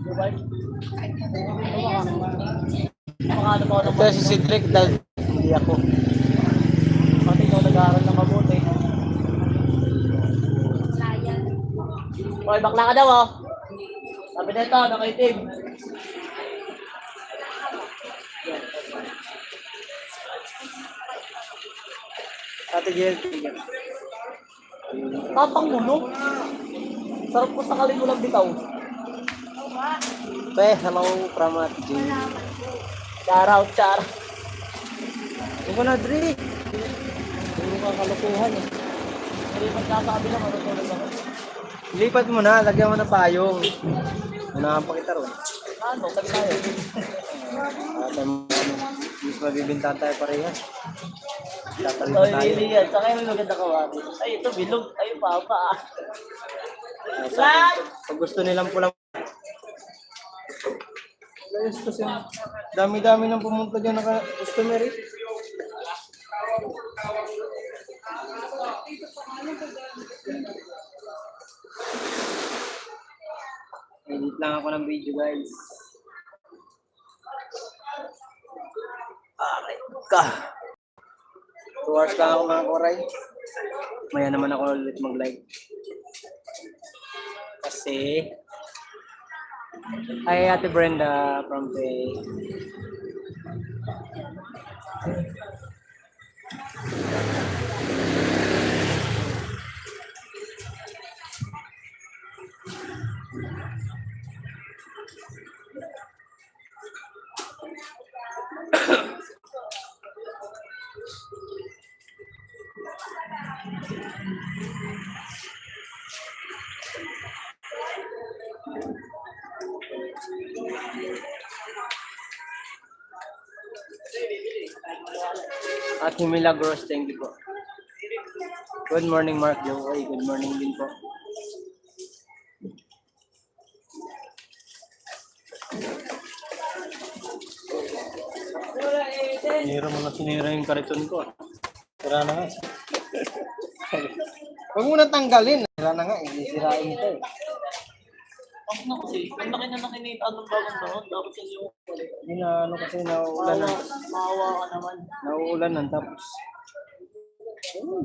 Diba? Makano pa ako ng Ito si Cedric dahil hindi ako. pati ikaw nag-aaral ng mabuti. Hoy, bakla ka daw oh. Sabi na ito, nakaitim. Ate Jel, Tapang mo, no? Sarap ko sa kaling mo lang bitaw. hello from Ate Jel. Shout out, char. Huwag ko na, Dre. Puro ka kalukuhan eh. Hindi magkakabi lang, ano tulad ako. Lipat mo na, lagyan mo na payong. Unahan pa kita ron. Ano, tabi tayo. Mas mabibintahan tayo parehas. Tatali So, na tayo. hindi yan. Saka may maganda kawari. Ay, ito, bilog. Ay, papa. Pag gusto nilang pulang. Ayos kasi dami-dami nang pumunta dyan na customer eh. Edit lang ako ng video guys. Aray ka. 2 hours lang ako mga koray. Maya naman ako ulit mag-live. Kasi ay Ate Brenda from Pay. At Milagros, thank you po. Good morning, Mark Joy. Good morning din po. Sinira yung kariton ko. Sira na nga. Huwag mo na tanggalin. Sira na nga. Hindi sirain ito eh. Ang na kasi, ang laki na nakinita ng bagong taon, tapos yung Hindi na ano kasi nauulan maawa, na. maawa ka naman. Nauulan na tapos.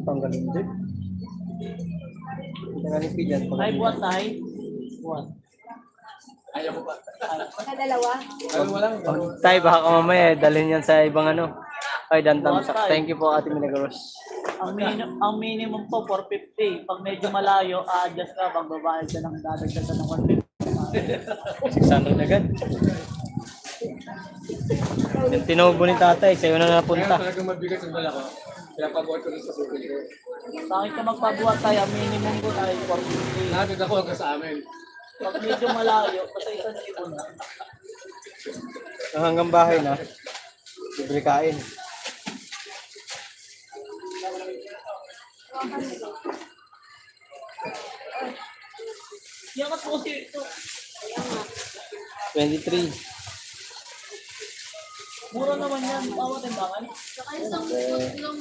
Tanggalin din. Tanggalin ko dyan. Ay, buwan tayo. Buwan. Nakadalawa. Tay, baka mamaya dalhin yan sa ibang ano. Ay, Dan Tamsak. Thank you po, Ate Milagros. Ang minimum po, 450. Pag medyo malayo, a-adjust ka, magbabayad ka ng dadagdag ka ng 150. 600 agad. Yung tinubo ni tatay, sa'yo na napunta. Talagang mabigat yung dala ko. Kaya pag-work ko sa suki ko. Bakit ka magpabuhat tayo, ang minimum ko tayo, 450. Nakagad ako hanggang sa amin. Pag medyo malayo, basta isang libon na. Hanggang bahay na. Libre kain. Yan at po si ito. 23. Mura naman yan, bawat timbangan. Saka isang foot lang.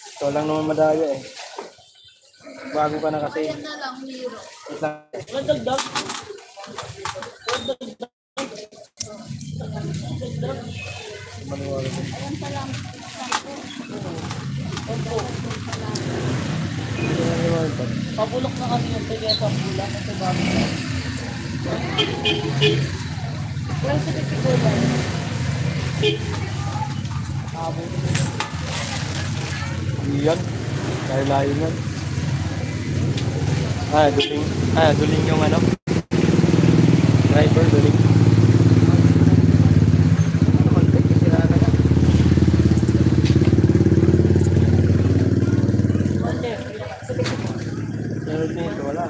Ito lang naman madaya eh. Bago ka na kasi. Yan na lang, hero. Wait lang. Walang dagdag. Ayan pa lang. Pabulok na kasi yung sige sa pula kasi bago. Walang sa pipigulan. Yan. Layo-layo yan. Duling yung ano. Driver, duling. Sunod nito, wala.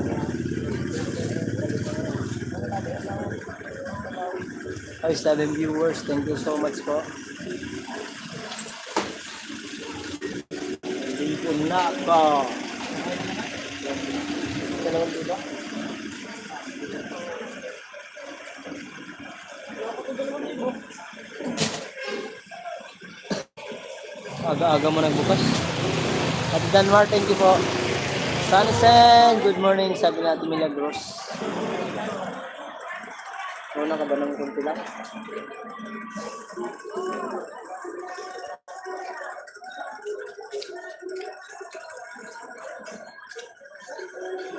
Hi, 7 viewers. Thank you so much po. Dito na ako. Dalawang dito. Aga-aga mo nagbukas. At Danmar, thank you po. Sunsen, good morning. Sabi natin Milagros. Muna ka ba ng kunti lang?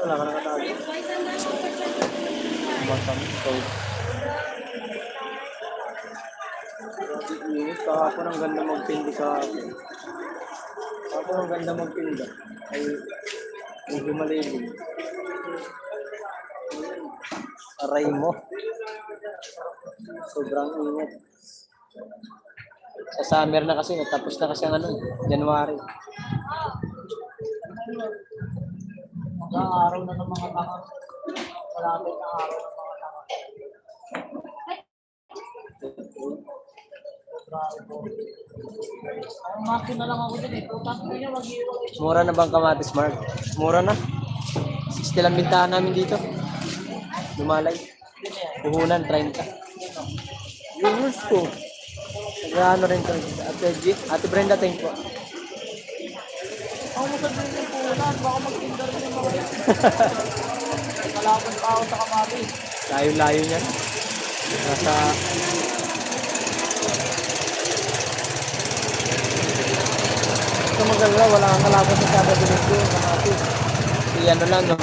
Wala ka nakatago. Matang ito. Init kahapon ang ganda magpindi kahapon. Kahapon ang ganda magpinda. Ay, medyo malilim. Aray mo. Sobrang init. Sa summer na kasi, natapos na kasi ang ano, January. Mag-aaraw na ng mga tanga. Malapit na araw ng mga tanga. Ang mati na lang ako din eh. Tapos niya mag-iiro. Mura na bang kamatis, Mark? Mura na. 60 lang bintahan namin dito. Lumalay. Puhunan, 30. Viewers ko. Nag-ano rin ko. Ate Brenda, thank you po. Ako mo sabihin ng pulan, baka mag-tinder rin yung mga yan. Malapit pa ako sa kamatis. Layo-layo niya. Nasa... Ito maganda, wala kang kalaban sa kada dinig yung kamatis. Iyan na lang, no?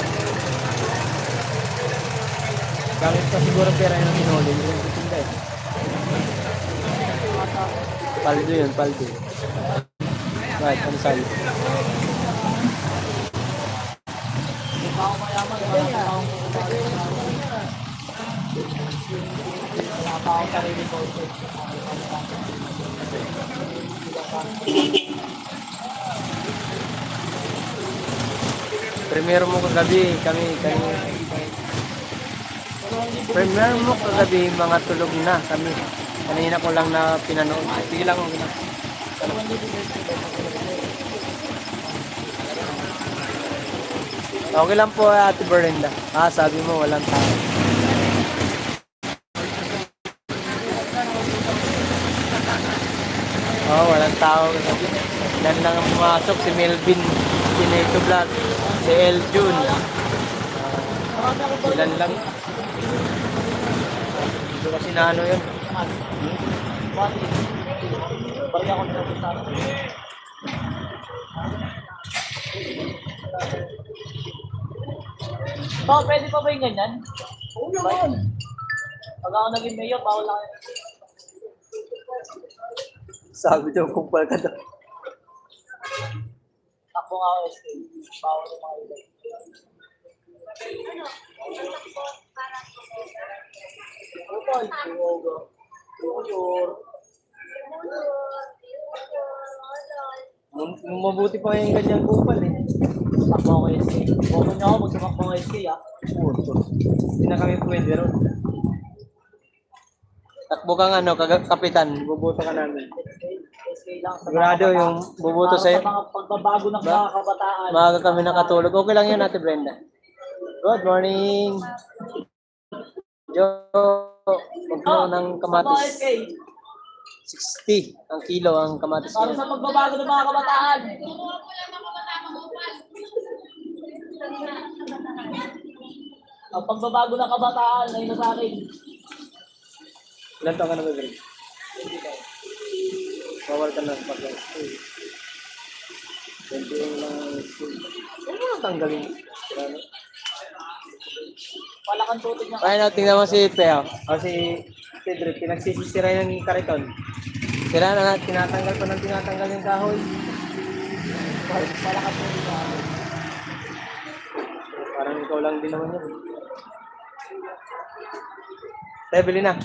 Gamit pa siguro pera yung hinuli. Yung titinda eh. Paldo yun, paldo. Right, ano sa'yo? Hindi pa ako mayaman, wala pa akong wala pa akong sarili ko. Primero mo kagabi, kami. Primero mo kagabi, mga tulog na kami. Kanina ko lang na pinanood. Sige lang, Okay lang po, Ate Berlinda. Sabi mo, walang tao. Walang tao. Ilan lang ang pumasok. Si Melvin, si Neto Vlog, si Eljun. Ilan lang. Ito kasi na ano yun. Balik ako na sa pwede pa ba yung ganyan? Oo naman. Pag ako naging mayor, bawal lang. Sabi daw, kumpal ka daw. Takbo nga ako SK. Bawal yung mga ilan. Kupal. Bumogo. Bumogo. Mabuti pa yung ganyan kupal eh. Takbo ako SK. Bukod niyo ako, magsumakbo ako SK ah. Hindi na kami pwede ron. Takbo kang ano, kapitan, bubuto ka namin. SK lang. Sigurado yung bubuto sa'yo. Sa mga pagbabago ng mga kabataan. Maaga kami nakatulog. Okay lang yun, Ate Brenda. Good morning. Jo, magkano ng Mga kamatis? SK. 60 ang kilo ang kamatis Para ngayon. sa pagbabago ng mga kabataan. Ang pagbabago ng kabataan ay nasa akin. Ilan taon ka na ba, Brenda? Bawal ka na pag 21 lang ang school. Ano ang tanggalin? Ano? Wala kang tutok niya. Kaya na, tingnan mo si Peo. O si Cedric, pinagsisira yung kariton. Sira na, tinatanggal pa ng tinatanggal yung kahoy. Wala kang tutok niya. Parang ikaw lang din naman yun. Tayo, bili na.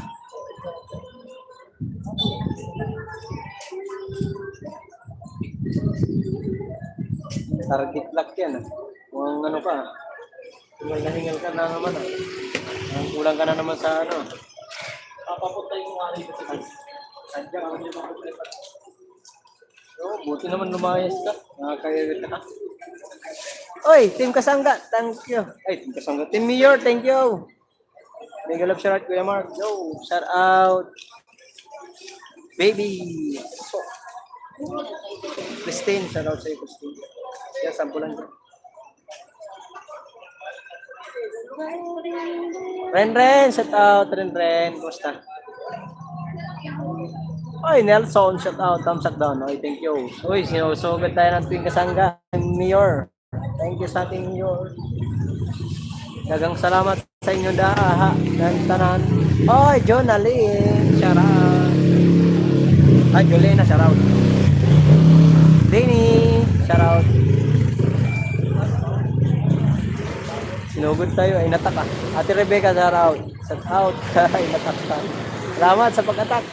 Target lock yan ah. Kung ano ka, hingal na hingal ka na naman ah. Ang kulang ka na naman sa ano. Papapunta yung mga rin kasi. Andiyan ako yung makukulipat. Oo, buti naman lumayas ka. Nakakayawit ka. Oy, Team Kasangga, thank you. Ay, Team Kasangga. Team Mayor, thank you. Mega love shout out, Kuya Mark. Yo, shout out. Baby. So, Christine, shout out sa'yo, Christine. Yan, sampulan ko. Ren, shout out. Ren. Kumusta? Oy, Nelson, shout out. Thumbs up down. Oy, thank you. Oy, sinusugod tayo ng Team Kasangga. Mayor. Thank you sa ating Mayor. Dagang salamat sa inyo daha ng tanan. Oy, Jonaline, shout out. Ay, Jolena, shout out. Denny, shout out. Sinugod tayo, ay natak ah. Ate Rebecca, shout out. Shout out, ay natak ka. Salamat sa pag-attack.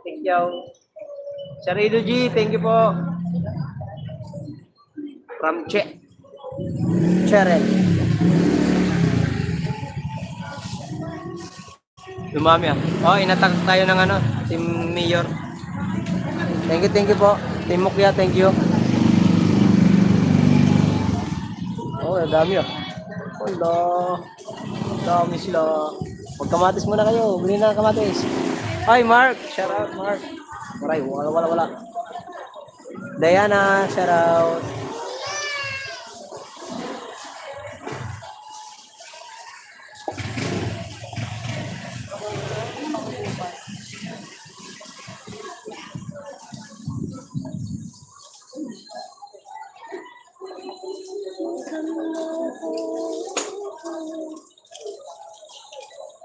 Thank you. Charido G, thank you po. From Cheryl. Lumami ah. Oh, inatak tayo ng ano, Team Mayor. Thank you po. Team Mukya, thank you. Oh, dami ah. Wala. Dami sila. Magkamatis muna kayo. Bili na ng kamatis. Hi, Mark. Shout out, Mark. Maray, wala. Diana, shout out.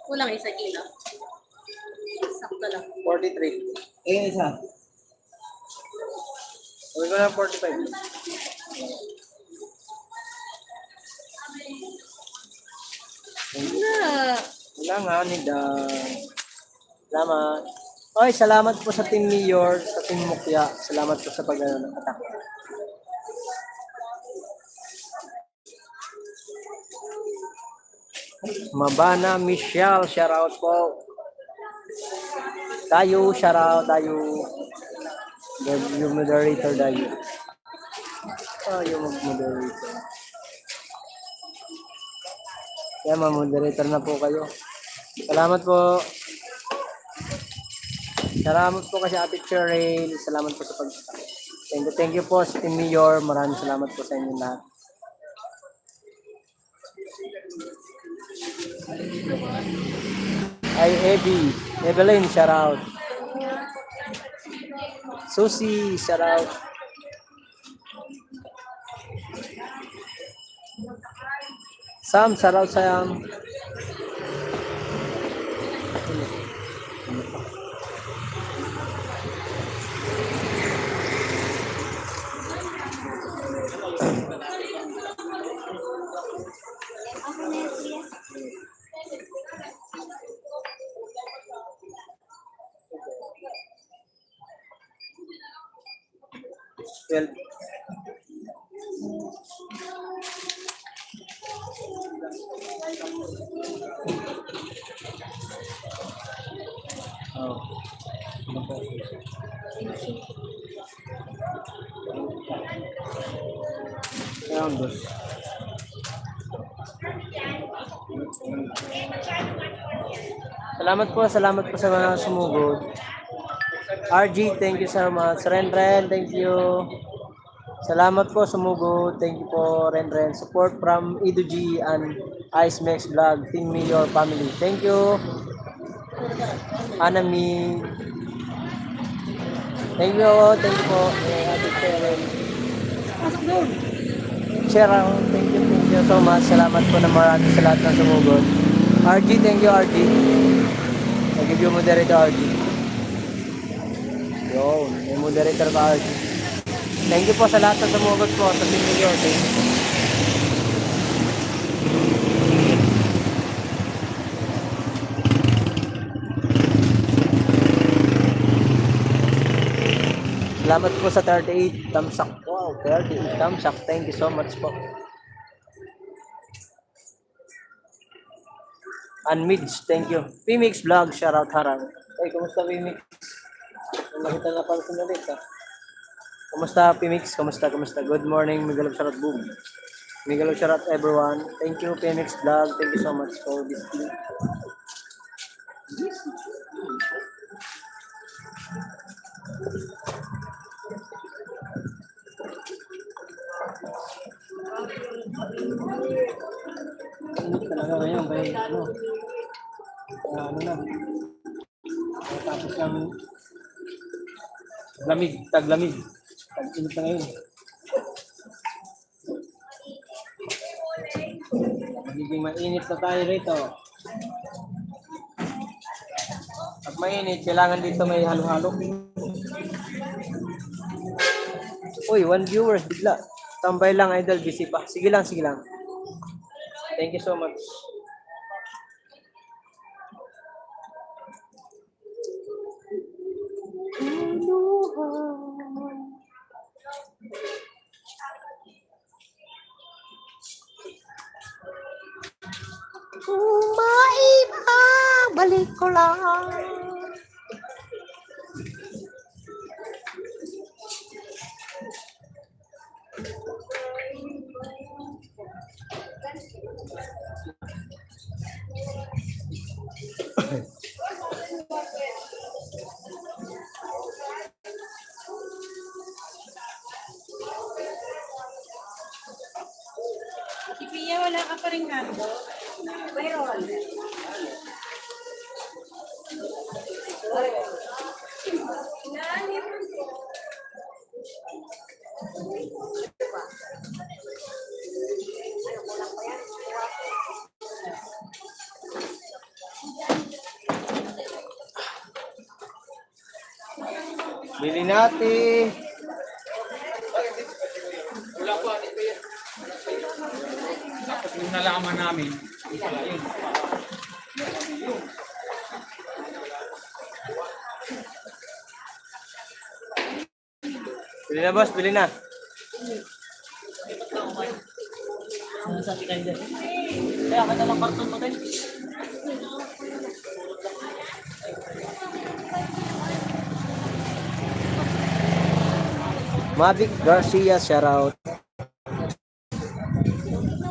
Kulang isa kilo. Sakto lang. 43. Isa. Sabi ko na 45. Na. Wala nga, nida. Salamat. Oy, salamat po sa Team Mayor, sa Team Mukya. Salamat po sa pag-attack. Mabana Michelle, shout out po. Tayo, shout out, tayo. Yung moderator tayo. Yung mag-moderator. Kaya ma-moderator na po kayo. Salamat po. Salamat po kasi Ate Cheryl. Salamat po sa pag Thank you po sa Team Mayor. Maraming salamat po sa inyo lahat. Ay, Evie. Evelyn, shout out. Susie, shout out. Sam, shout out Sam. Well, oh. Ano po? Ayan, boss. Salamat po sa mga sumugod. RG, thank you so much. Renren, thank you. Salamat po sumugod. Thank you po, Renren. Support from Edu G and Ice Max Vlog, Team Mayor family. Thank you. Anami. Thank you po. Ate Cheryl. Cheryl, thank you so much. Salamat po na marami sa lahat ng sumugod. RG, thank you RG. I-give you moderator RG. Yun, may moderator ka RG. Thank you po sa lahat ng sumugod po sa Team Mayor. Thank you po. Salamat po sa 38 thumbs up. Wow, 38 thumbs up. Thank you so much po. And Mids, thank you. PMix Vlog, shoutout Harang. Hey, kumusta PMix? Nakita na pala sinalit ha. Kumusta PMix? Kumusta? Good morning, Miguel of Sharat Boom. Miguel of Sharat everyone. Thank you PMix Vlog. Thank you so much for this team. Init talaga ngayon, kaya ano na, tapos ng lamig, taglamig, tag-init na ngayon. Magiging mainit na tayo rito. Pag mainit, kailangan dito may halo-halo. Uy, 1 viewers bigla. Tambay lang idol, busy pa. Sige lang. Thank you so much. Balik ko lang. Si Pia, wala ka pa rin hando. Mayroon. Bili natin. Wala po, Ate Pia. Tapos yung nalaman namin, yung pala yun. Bili na boss, bili na. Ano sabi kayo dyan? Kaya ka nalang karton mo din. Mavic Garcia, shout out.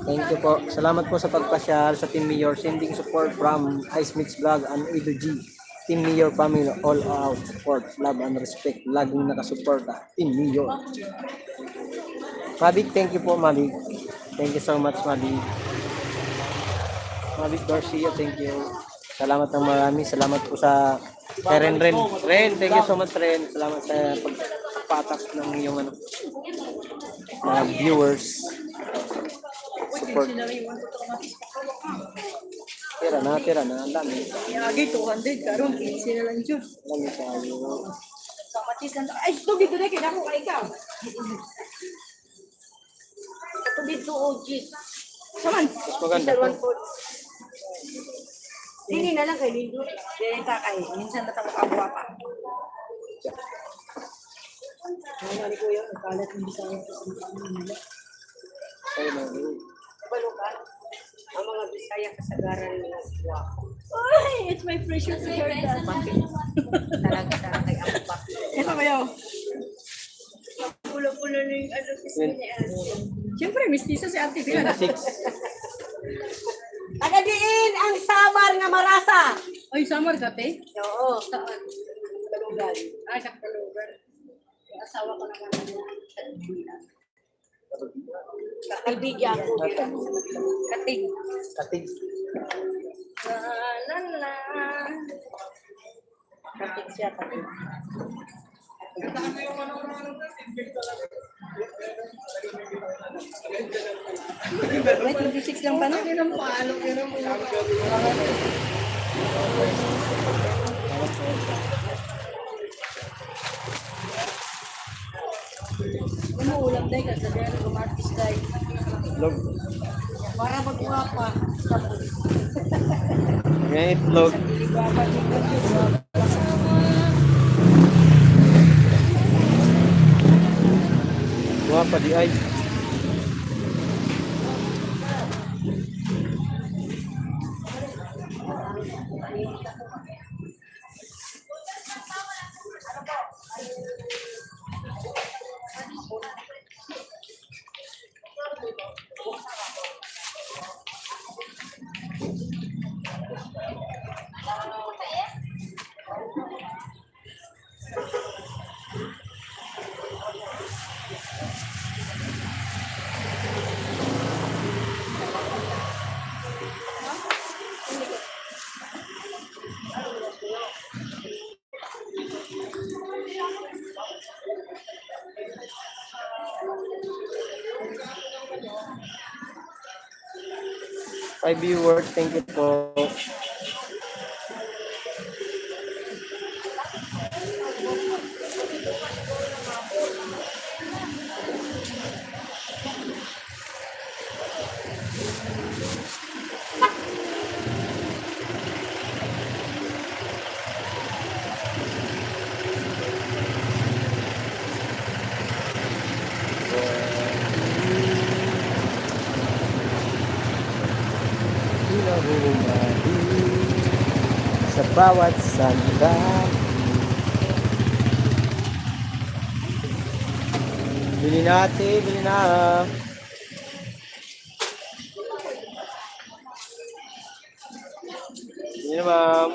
Thank you po. Salamat po sa pagpasyal sa Team Mayor. Sending support from Ice Mix Vlog and Edo G. Team Mayor family, all out support, love and respect. Laging nakasuporta. Team Mayor. Mabig, thank you po, Mabig. Thank you so much, Mabig. Mabig Garcia, thank you. Salamat ng marami. Salamat po sa kay Ren. Ren, thank you so much, Ren. Salamat sa pagpatak ng iyong ano, mga viewers. Support. Tira na. Ang dami. Yagi, 200. Karoon, 15 na lang dyan. Dami tayo. Sa matis na. Ay, ito dito na. Kinako ka ikaw. Ito dito, OG. Saman. Mas maganda po. Hindi na lang kay Lindo. Dili ka kay. Minsan na tayo kabwa pa. Ano ni Kuya? Nagkalat yung Bisaya sa Manila. Ayun na. Balukan. Ang mga Bisaya kasagaran nila sa buwa. Ay, it's my precious hair. Talaga sa kay ako pa. Ito ba yun? Pulo-pulo na yung ano, kiss niya. Siyempre, mistisa si Ate Bila. 26. Tagadiin ang samar nga marasa. Ay, samar ka, te? Oo, saan? Talugan. Ay, sa Talugan. Asawa ko naman. Kaibigan ko. Kating. Katig. La la. Kating siya, kating. May 26 lang pa na. Ano ulam tayo ka sa dero kumatis tayo. Itlog. Para magkuha pa. Ngayon itlog. Ligwapa dito. Guwapa di ay. Five viewers, thank you po. Sa bawat sandali. Bili natin, bili na. Bili na, ma'am.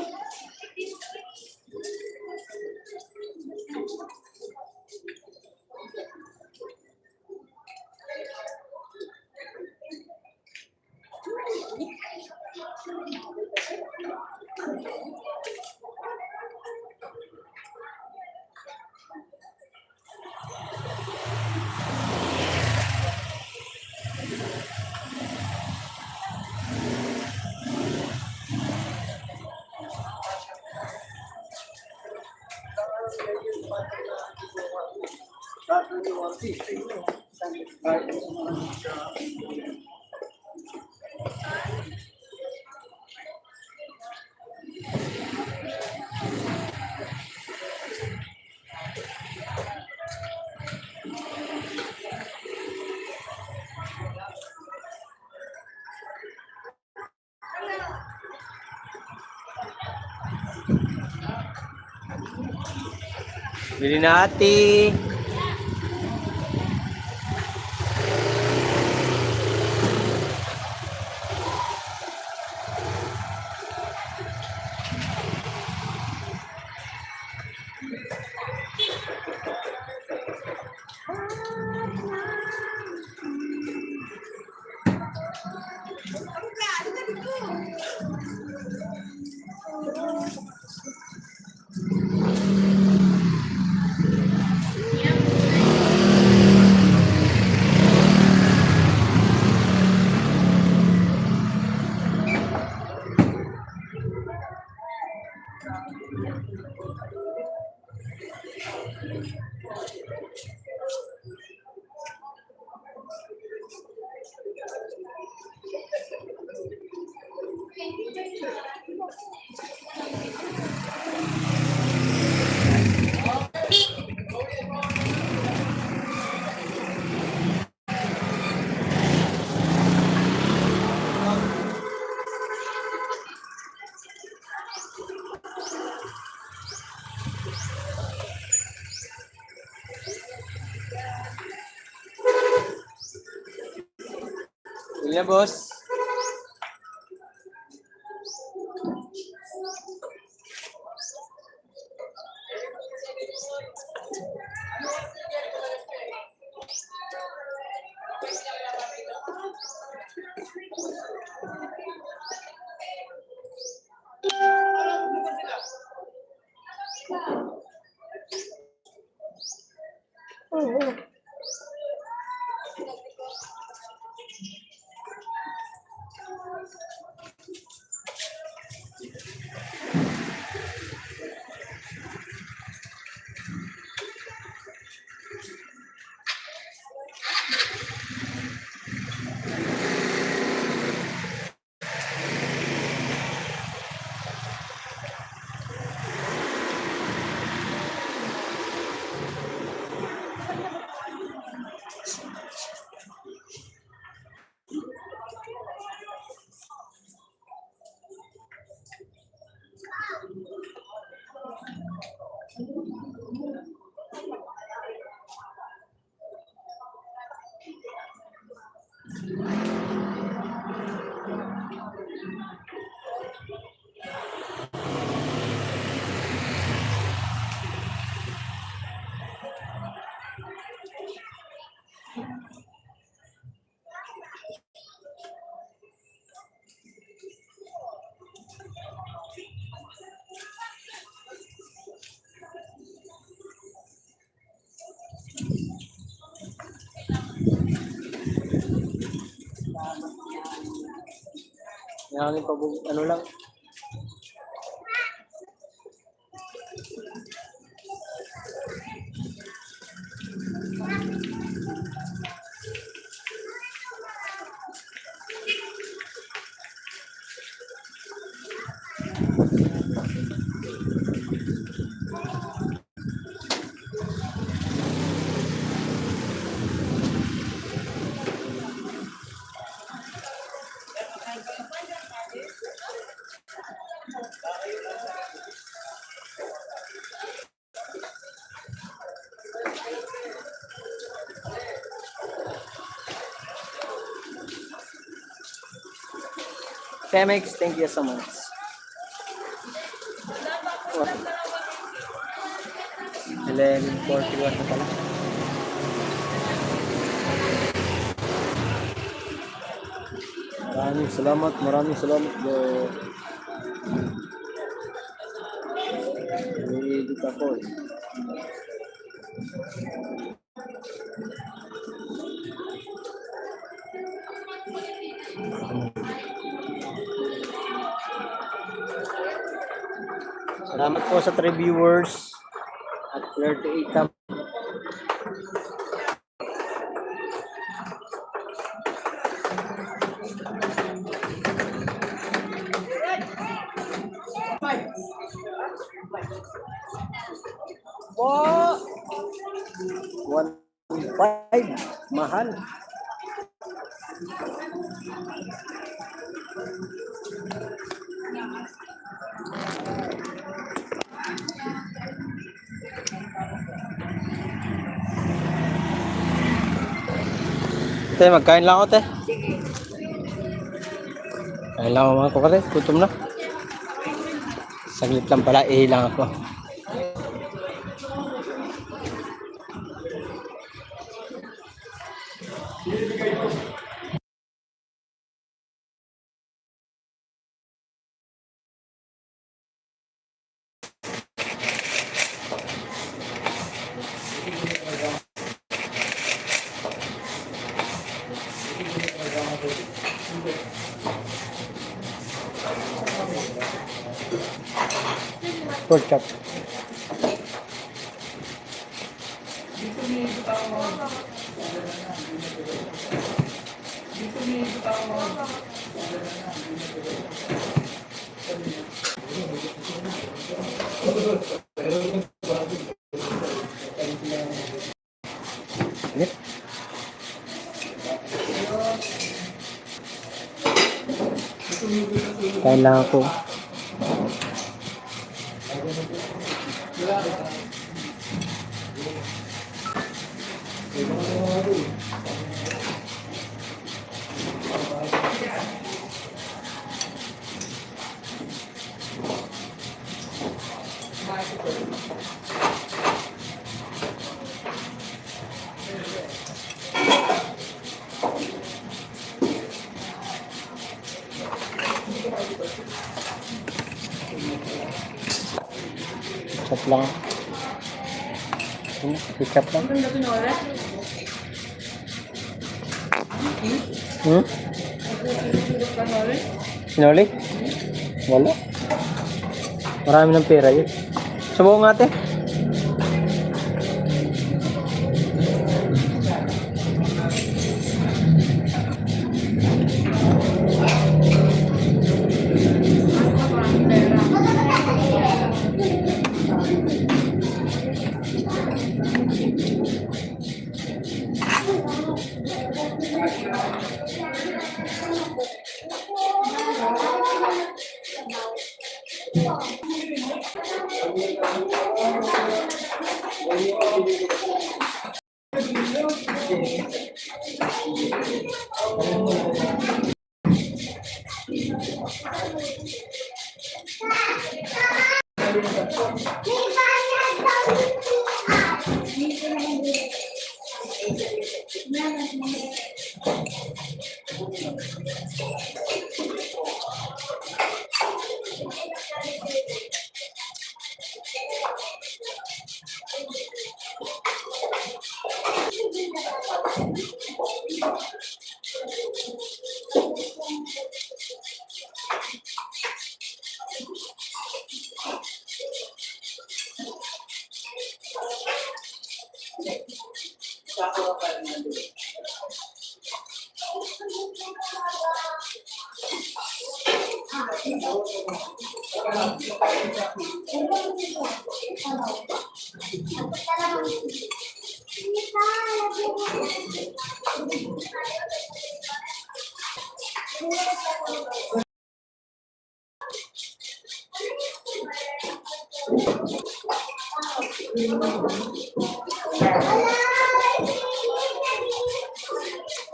Bili natin. Sige na, boss. Yan, ano lang. Pemex, thank you so much. 11:41 na pala. Maraming salamat bro. Edit ako eh. Salamat po sa 3 viewers at 38 ka. Oh! 1.5 mahal. Te, magkain lang ako, te. Kain lang ako mga kukares. Gutom na. Saglit lang pala, lang ako. Pork chop. Kain lang ako. Mayonnaise lang. Ketchup lang. Ang gabi na oras. Hmm? Sinuli? Wala. Marami ng pera yun. Subukan nga ate.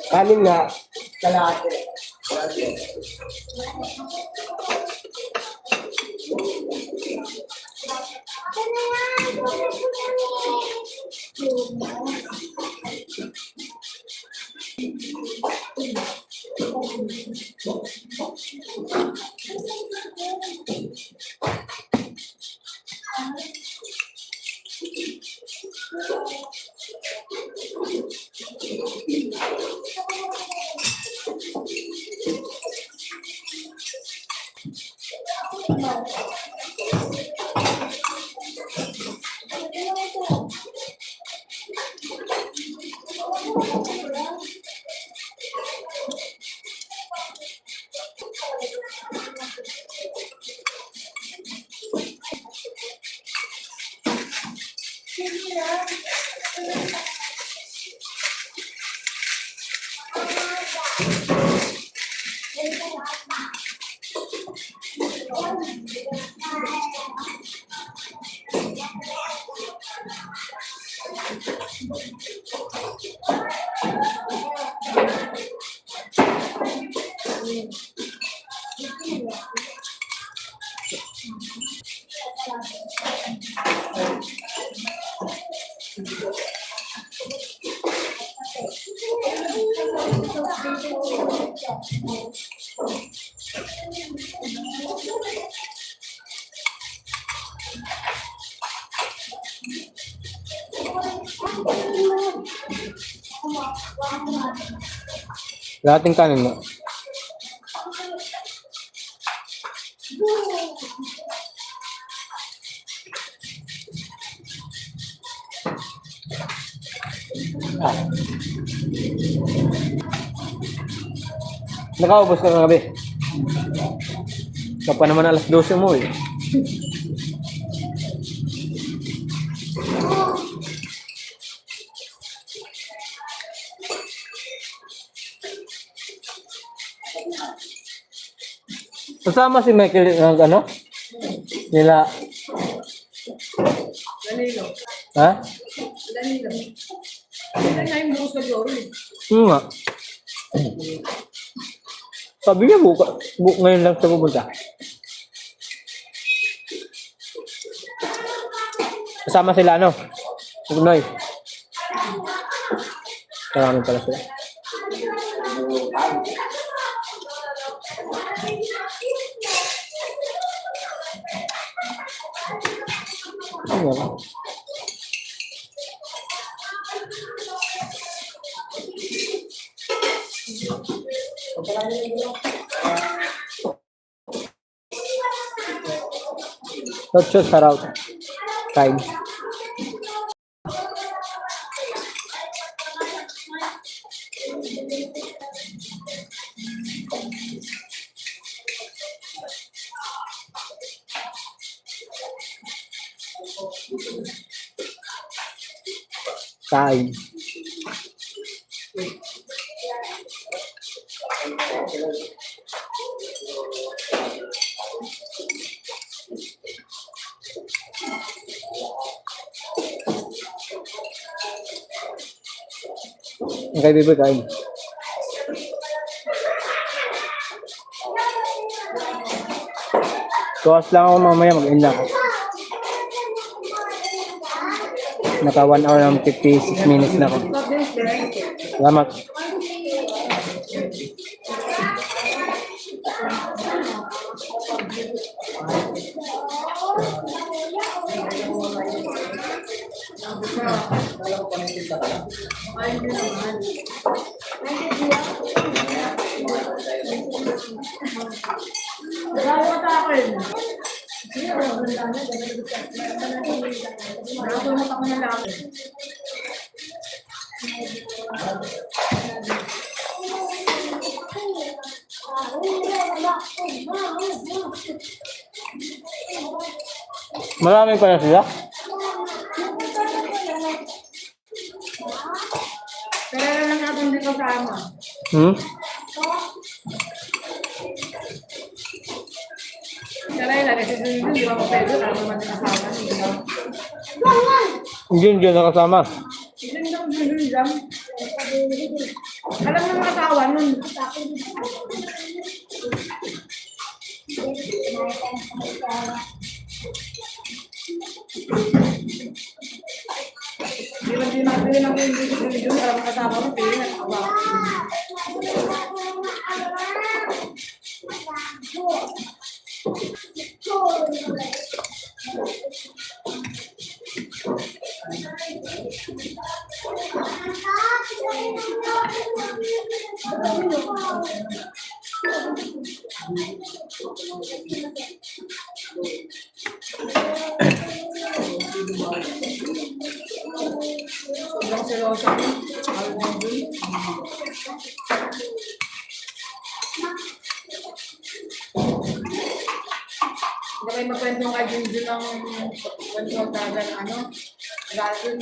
Kanin nga, kalahati. Lahating kanin mo. Nakaubos ka kagabi. Ikaw pa naman alas 12 mo eh. Kasama si Michael ng ano? Nila. Danilo. Ha? Danilo. Kaya na yung bukas ka Jory. Nga. Sabi niya ngayon lang sa pupunta. Kasama sila ano? Noy. Marami pala sila. Ano? Ocho sarap. Kain. Kain. Okay, Bibi, kain. Tuwas lang ako mamaya, mag-end lang ako. Naka 1 hour and 56 minutes na ako. Salamat. Marami pa na sila? Kaya lang natin dito sama. Hmm? Kaya lang kasi dito, di ba mo pwede, tama man din kasama niyo. Hindi nakasama. Alam mo mga asawa nun. Di ba di natin lang yung video para mga asawa mo, pwede na asawa. Sobrang selosa ko. Hindi kayo magkwento kay Junjun ng kwento talaga ng ano, gasin.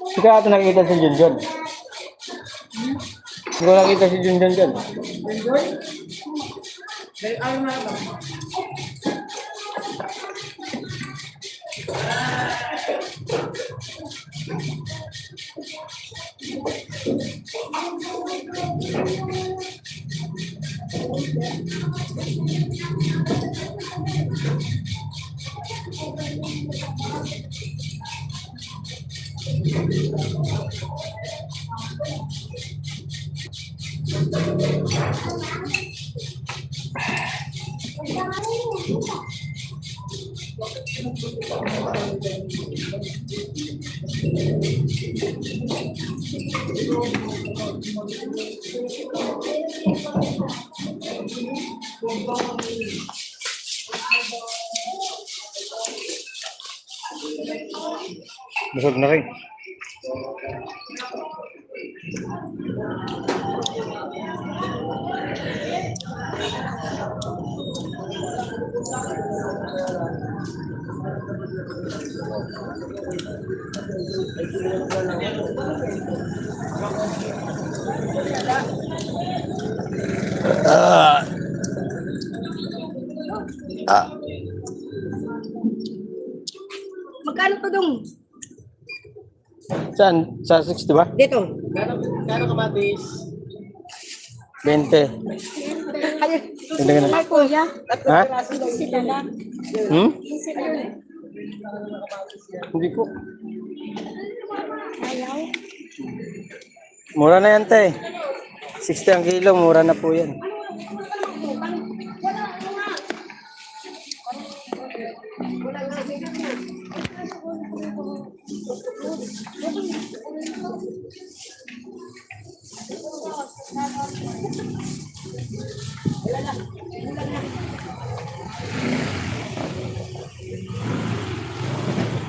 Hindi ka ata nakikita si Junjun. Hindi ko nakita si Junjun dyan. Junjun? Dahil ayaw nga ba? Busog na rin. Magkano to dong? Saan? Sa 60 ba? Dito. Kano kamatis? 20. Ay, Dagdagan na. Ay, kuya. Ha? Sila lang. Hmm? Sila lang. Hindi po. Ayaw. Mura na yan, te. 60 ang kilo, mura na po yan.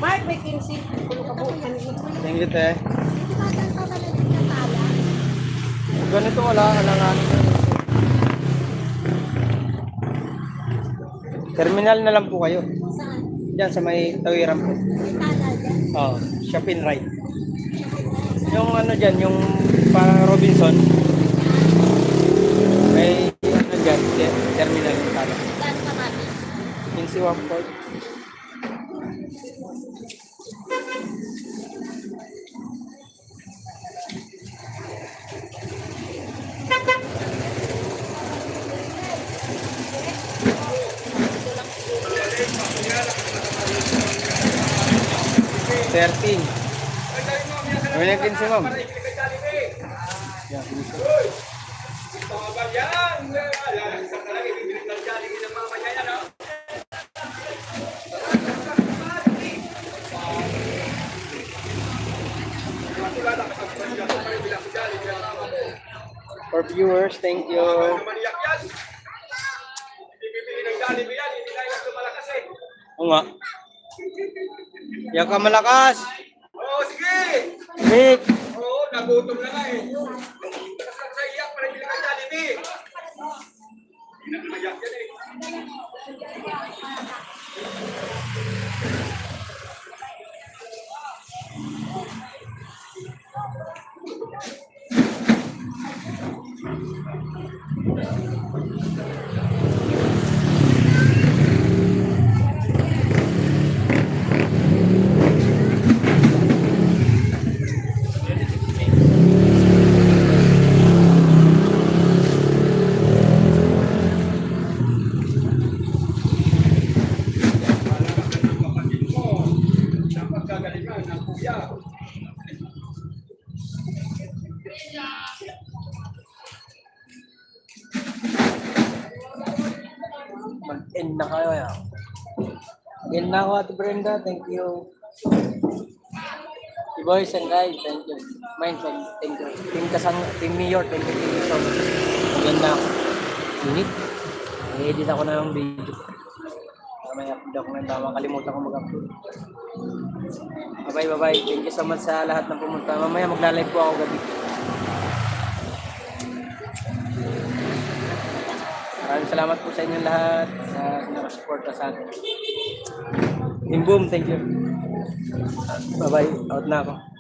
Mark, may 15. Kulo ka po. Thank you, te. Dito ba dyan pa pala din na pala? Ganito wala, alangan. Terminal na lang po kayo. Saan? Diyan sa may tawiran po. May tala dyan. Oh, Shopping Right. Yung ano dyan, yung parang Robinson. May ano dyan, terminal yung tala. Saan ka mati? 15 po. $13. May na 15, ma'am. For viewers, thank you. Oo nga. Yan ka malakas. Oo, sige! Big. Oo, nagutom na nga eh. Sa iyak, parang hindi ka Jollibee. Hindi na namayak yan eh. Dapat kagalingan ng kuya. Mag-end na kayo. End na ako, Ate Brenda. Thank you. The boys and guys, thank you. Mine, thank you. Team Mayor, thank you so much. Yan na ako. Init. I-edit ako na yung video. May upload ako na tama. Kalimutan ko mag-upload. Bye-bye. Thank you so much sa lahat ng pumunta. Mamaya magla-live po ako gabi. Maraming salamat po sa inyong lahat sa nakasuporta sa atin. Team Boom, thank you. Bye-bye. Out na ako.